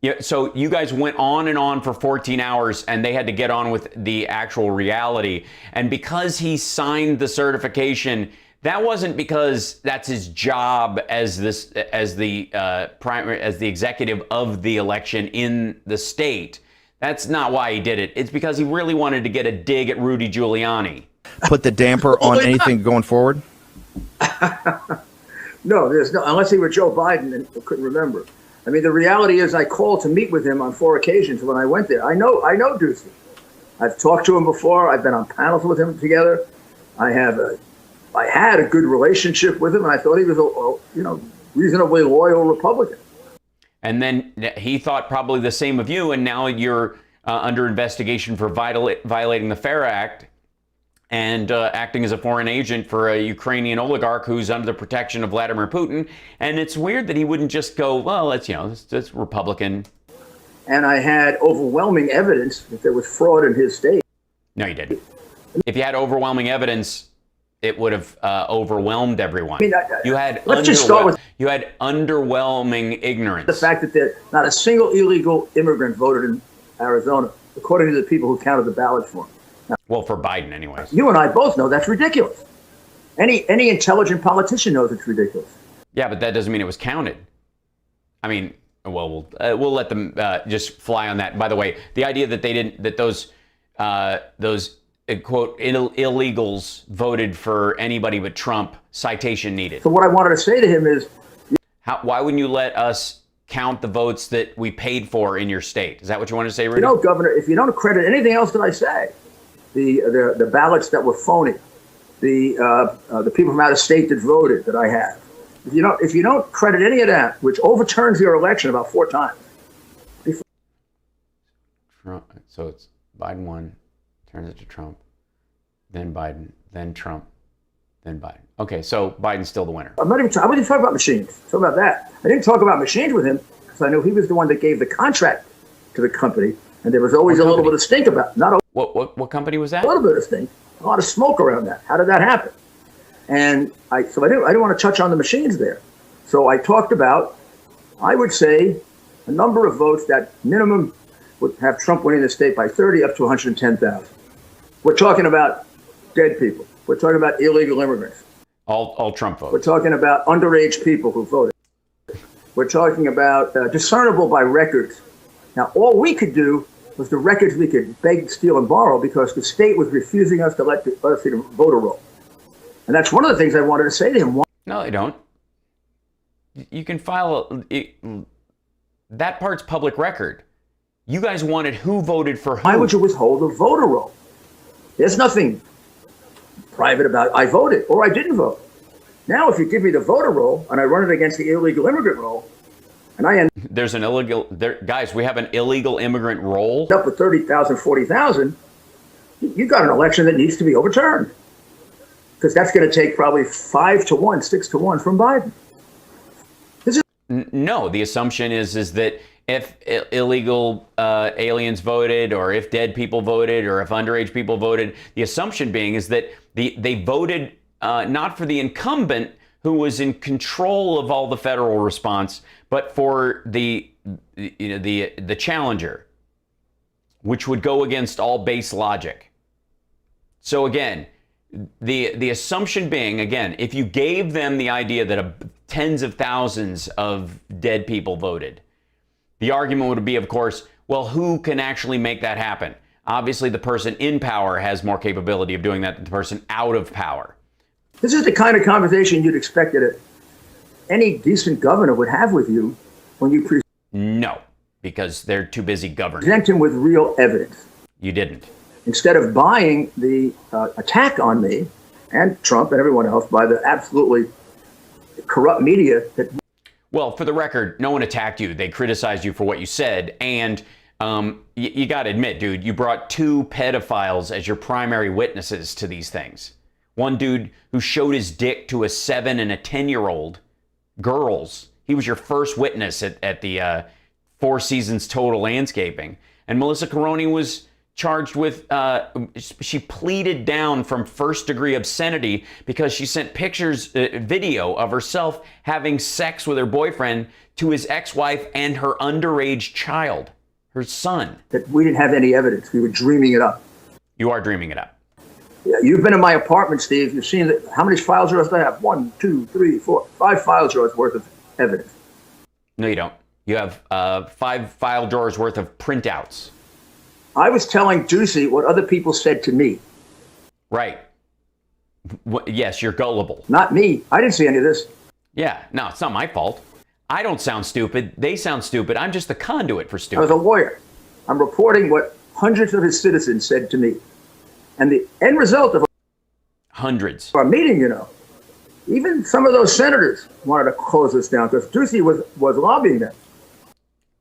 Yeah, so you guys went on and on for 14 hours, and they had to get on with the actual reality. And because he signed the certification, that wasn't because that's his job as the executive of the election in the state. That's not why he did it. It's because he really wanted to get a dig at Rudy Giuliani. Put the damper on anything going forward? No, there's no, unless he were Joe Biden and I couldn't remember. I mean, the reality is I called to meet with him on 4 occasions when I went there. I know Ducey. I've talked to him before. I've been on panels with him together. I had a good relationship with him, and I thought he was a reasonably loyal Republican. And then he thought probably the same of you, and now you're under investigation for violating the FAIR Act and acting as a foreign agent for a Ukrainian oligarch who's under the protection of Vladimir Putin. And it's weird that he wouldn't just go, well, that's Republican. And I had overwhelming evidence that there was fraud in his state. No, you didn't. If you had overwhelming evidence, it would have overwhelmed everyone. I mean, let's just start with you had underwhelming ignorance. The fact that not a single illegal immigrant voted in Arizona, according to the people who counted the ballots for him. Now, well, for Biden, anyways. You and I both know that's ridiculous. Any intelligent politician knows it's ridiculous. Yeah, but that doesn't mean it was counted. I mean, well, we'll let them just fly on that. By the way, the idea that those quote illegals voted for anybody but Trump, citation needed. So what I wanted to say to him is, why wouldn't you let us count the votes that we paid for in your state? Is that what you want to say, Rudy? You know, Governor, if you don't credit anything else that I say, the ballots that were phony, the people from out of state that voted that I have, if you don't credit any of that, which overturns your election about 4 times. Trump, so it's Biden won, turns it to Trump, then Biden, then Trump, then Biden. Okay, so Biden's still the winner. I wasn't talking about machines. Talk about that. I didn't talk about machines with him because I knew he was the one that gave the contract to the company, and there was always a little bit of stink about it. What company was that? A little bit of stink, a lot of smoke around that. How did that happen? And I didn't want to touch on the machines there. So I talked about, I would say, a number of votes that minimum would have Trump winning the state by 30 up to 110,000. We're talking about dead people. We're talking about illegal immigrants. All Trump votes. We're talking about underage people who voted. We're talking about discernible by records. Now, all we could do was the records we could beg, steal, and borrow because the state was refusing us to let us see the voter roll. And that's one of the things I wanted to say to him. No, they don't. You can file that part's public record. You guys wanted who voted for who. Why would you withhold a voter roll? There's nothing private about I voted or I didn't vote. Now, if you give me the voter roll and I run it against the illegal immigrant roll, and I end there's an illegal guys, we have an illegal immigrant roll up with 30,000, 40,000. You got an election that needs to be overturned because that's going to take probably 5-1, 6-1 from Biden. No, the assumption is that if illegal aliens voted, or if dead people voted, or if underage people voted, the assumption being is that they voted not for the incumbent who was in control of all the federal response, but for the challenger, which would go against all base logic. So again, the assumption being, again, if you gave them the idea that tens of thousands of dead people voted, the argument would be, of course, well, who can actually make that happen? Obviously, the person in power has more capability of doing that than the person out of power. This is the kind of conversation you'd expect that any decent governor would have with you when you No, because they're too busy governing. Present him with real evidence. You didn't. Instead of buying the attack on me and Trump and everyone else by the absolutely corrupt media that. Well, for the record, no one attacked you. They criticized you for what you said. And you got to admit, dude, you brought 2 pedophiles as your primary witnesses to these things. One dude who showed his dick to a 7 and a 10-year-old girls. He was your first witness at the Four Seasons Total Landscaping. And Melissa Caroni was charged with, she pleaded down from first-degree obscenity because she sent pictures, video of herself having sex with her boyfriend to his ex-wife and her underage child, her son. That we didn't have any evidence. We were dreaming it up. You are dreaming it up. Yeah, you've been in my apartment, Steve. You've seen that. How many file drawers do I have? 1, 2, 3, 4, 5 file drawers worth of evidence. No, you don't. You have 5 file drawers worth of printouts. I was telling Ducey what other people said to me. Right. Yes, you're gullible. Not me. I didn't see any of this. Yeah, no, it's not my fault. I don't sound stupid. They sound stupid. I'm just the conduit for I stupid. was a lawyer. I'm reporting what hundreds of his citizens said to me. And the end result of hundreds our meeting, even some of those senators wanted to close this down because Ducey was lobbying them.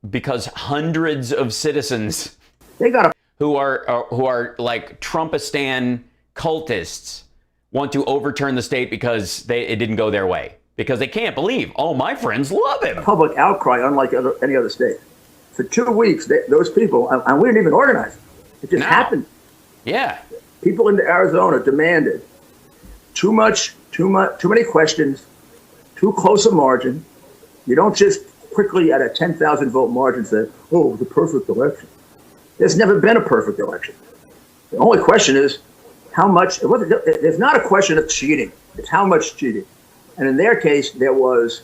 Because hundreds of citizens they got who are like Trumpistan cultists want to overturn the state because it didn't go their way. Because they can't believe, my friends love him. Public outcry unlike any other state. For 2 weeks, those people, and we didn't even organize it. It just happened. Yeah. People in Arizona demanded too many questions, too close a margin. You don't just quickly at a 10,000 vote margin say, it was a perfect election. There's never been a perfect election. The only question is how much, there's not a question of cheating. It's how much cheating. And in their case, there was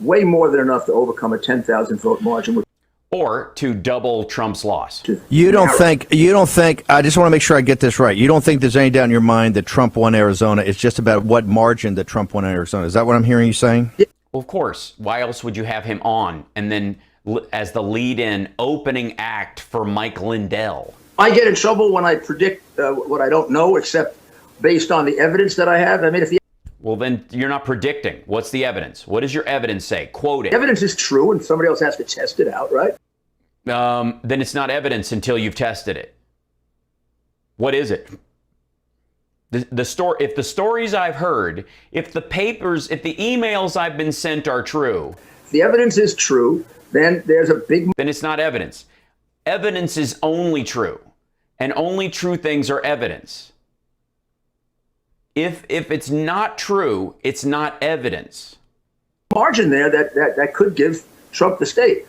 way more than enough to overcome a 10,000 vote margin. Or to double Trump's loss. You don't think, I just want to make sure I get this right. You don't think there's any doubt in your mind that Trump won Arizona. It's just about what margin that Trump won Arizona. Is that what I'm hearing you saying? Yeah. Well, of course. Why else would you have him on? And then as the lead-in opening act for Mike Lindell. I get in trouble when I predict what I don't know, except based on the evidence that I have. I mean, well, then you're not predicting. What's the evidence? What does your evidence say? Quote it. Evidence is true, and somebody else has to test it out, right? Then it's not evidence until you've tested it. What is it? The story. If the stories I've heard, if the papers, if the emails I've been sent are true, if the evidence is true, then there's a big. Then it's not evidence. Evidence is only true, and only true things are evidence. If it's not true, it's not evidence. Margin there that could give Trump the state.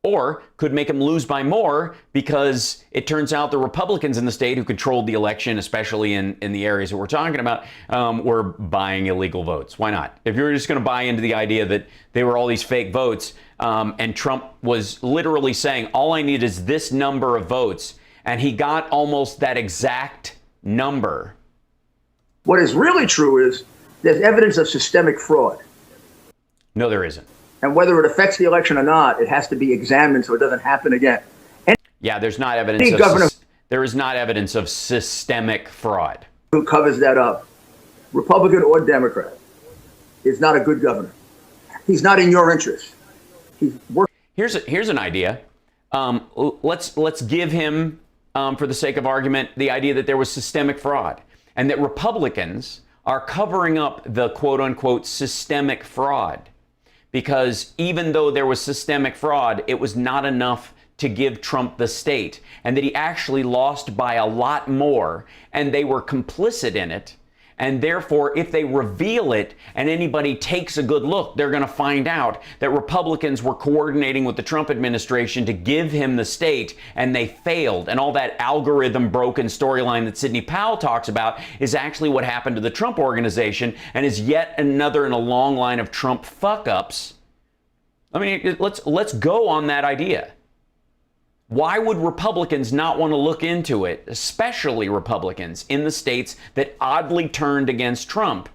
Or could make him lose by more because it turns out the Republicans in the state who controlled the election, especially in the areas that we're talking about, were buying illegal votes. Why not? If you're just going to buy into the idea that they were all these fake votes, and Trump was literally saying, all I need is this number of votes, and he got almost that exact number. What is really true is there's evidence of systemic fraud. No, there isn't. And whether it affects the election or not, it has to be examined so it doesn't happen again. Yeah, there's not evidence. There is not evidence of systemic fraud. Who covers that up, Republican or Democrat, is not a good governor. He's not in your interest. Here's an idea. Let's give him, for the sake of argument, the idea that there was systemic fraud and that Republicans are covering up the quote unquote systemic fraud. Because even though there was systemic fraud, it was not enough to give Trump the state, and that he actually lost by a lot more, and they were complicit in it. And therefore, if they reveal it and anybody takes a good look, they're going to find out that Republicans were coordinating with the Trump administration to give him the state, and they failed. And all that algorithm broken storyline that Sidney Powell talks about is actually what happened to the Trump organization and is yet another in a long line of Trump fuck-ups. I mean, let's go on that idea. Why would Republicans not want to look into it, especially Republicans in the states that oddly turned against Trump,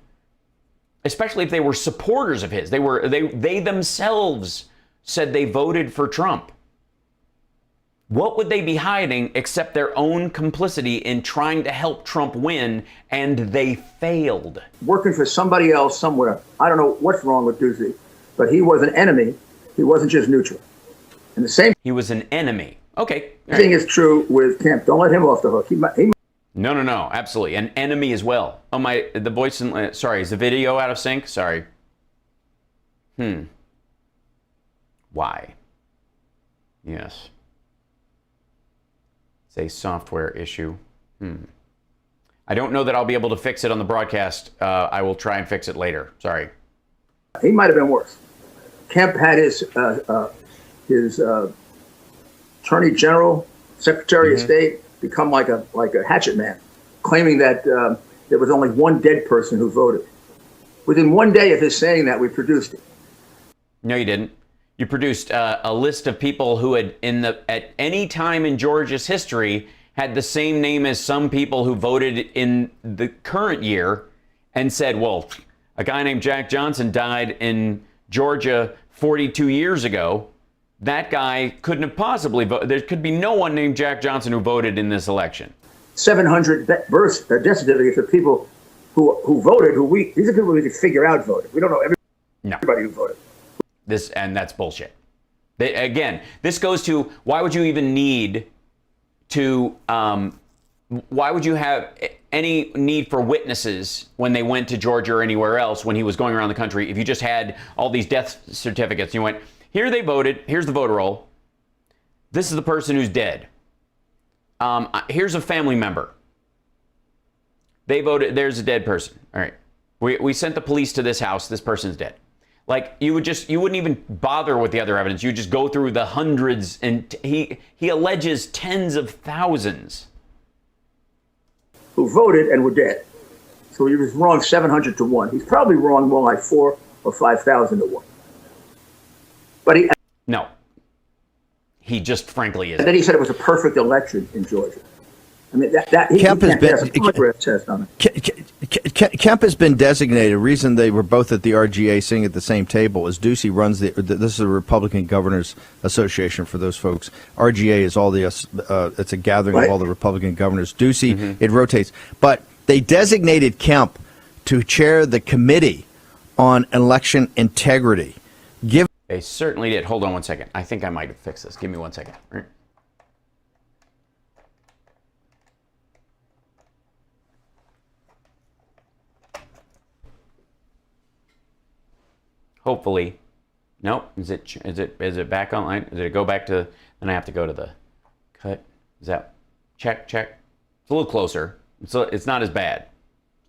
especially if they were supporters of his? They themselves said they voted for Trump. What would they be hiding except their own complicity in trying to help Trump win, and they failed? Working for somebody else somewhere. I don't know what's wrong with Ducey, but he was an enemy. He wasn't just neutral. And the same. He was an enemy. Okay. Thing is true with Kemp. Don't let him off the hook. No, absolutely. An enemy as well. Oh, the voice, sorry, is the video out of sync? Sorry. Why? Yes. It's a software issue. I don't know that I'll be able to fix it on the broadcast. I will try and fix it later. Sorry. He might have been worse. Kemp had his Attorney General, Secretary of State become like a hatchet man, claiming that there was only one dead person who voted. Within 1 day of his saying that, we produced it. No, you didn't. You produced a list of people who had, at any time in Georgia's history, had the same name as some people who voted in the current year, and said, well, a guy named Jack Johnson died in Georgia 42 years ago. That guy couldn't have possibly voted. There could be no one named Jack Johnson who voted in this election. 700 death certificates of people who voted, these are people we could figure out voted. We don't know everybody who voted. And that's bullshit. Again, this goes to why would you even need to, why would you have any need for witnesses when they went to Georgia or anywhere else when he was going around the country if you just had all these death certificates? You went, here they voted, here's the voter roll, this is the person who's dead. Here's a family member. They voted, there's a dead person. All right. We sent the police to this house, this person's dead. Like, you wouldn't even bother with the other evidence. You just go through the hundreds, and he alleges tens of thousands who voted and were dead. So he was wrong 700 to 1. He's probably wrong more like 4,000 or 5,000 to 1. But no, he just frankly is. And then he said it was a perfect election in Georgia. I mean, Kemp has been designated. The reason they were both at the RGA sitting at the same table is Ducey runs this is the Republican Governors Association for those folks. RGA is all the it's a gathering of all the Republican governors. Ducey, it rotates, but they designated Kemp to chair the committee on election integrity. They certainly did. Hold on one second. I think I might have fixed this. Give me 1 second. All right. Hopefully. Nope. Is it back online? Did it go back to, then I have to go to the cut. Is that check? It's a little closer. It's not as bad.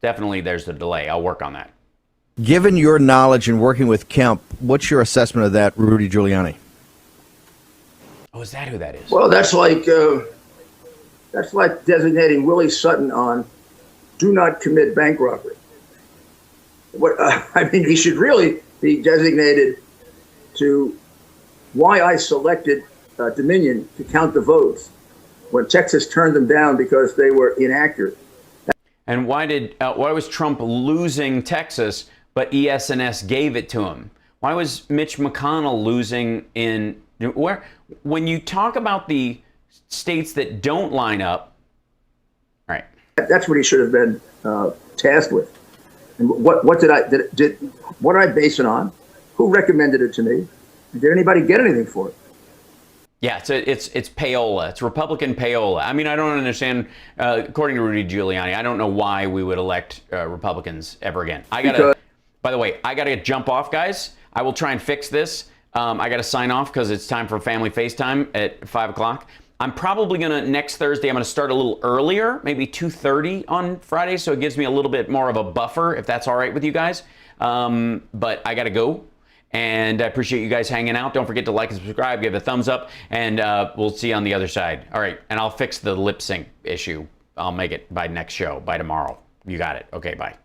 Definitely there's a delay. I'll work on that. Given your knowledge in working with Kemp, what's your assessment of that, Rudy Giuliani? Oh, is that who that is? Well, that's like designating Willie Sutton on do not commit bank robbery. I mean, he should really be designated to why I selected Dominion to count the votes when Texas turned them down because they were inaccurate. And why was Trump losing Texas, but ES&S gave it to him? Why was Mitch McConnell losing when you talk about the states that don't line up? Right. That's what he should have been tasked with. And what did I base it on? Who recommended it to me? Did anybody get anything for it? Yeah, it's payola. It's Republican payola. I mean, I don't understand. According to Rudy Giuliani, I don't know why we would elect Republicans ever again. By the way, I gotta jump off, guys. I will try and fix this. I gotta sign off because it's time for family FaceTime at 5 o'clock. I'm probably next Thursday, I'm gonna start a little earlier, maybe 2:30 on Friday, so it gives me a little bit more of a buffer, if that's all right with you guys. But I gotta go. And I appreciate you guys hanging out. Don't forget to like and subscribe, give a thumbs up, and we'll see you on the other side. All right, and I'll fix the lip sync issue. I'll make it by next show, by tomorrow. You got it. Okay, bye.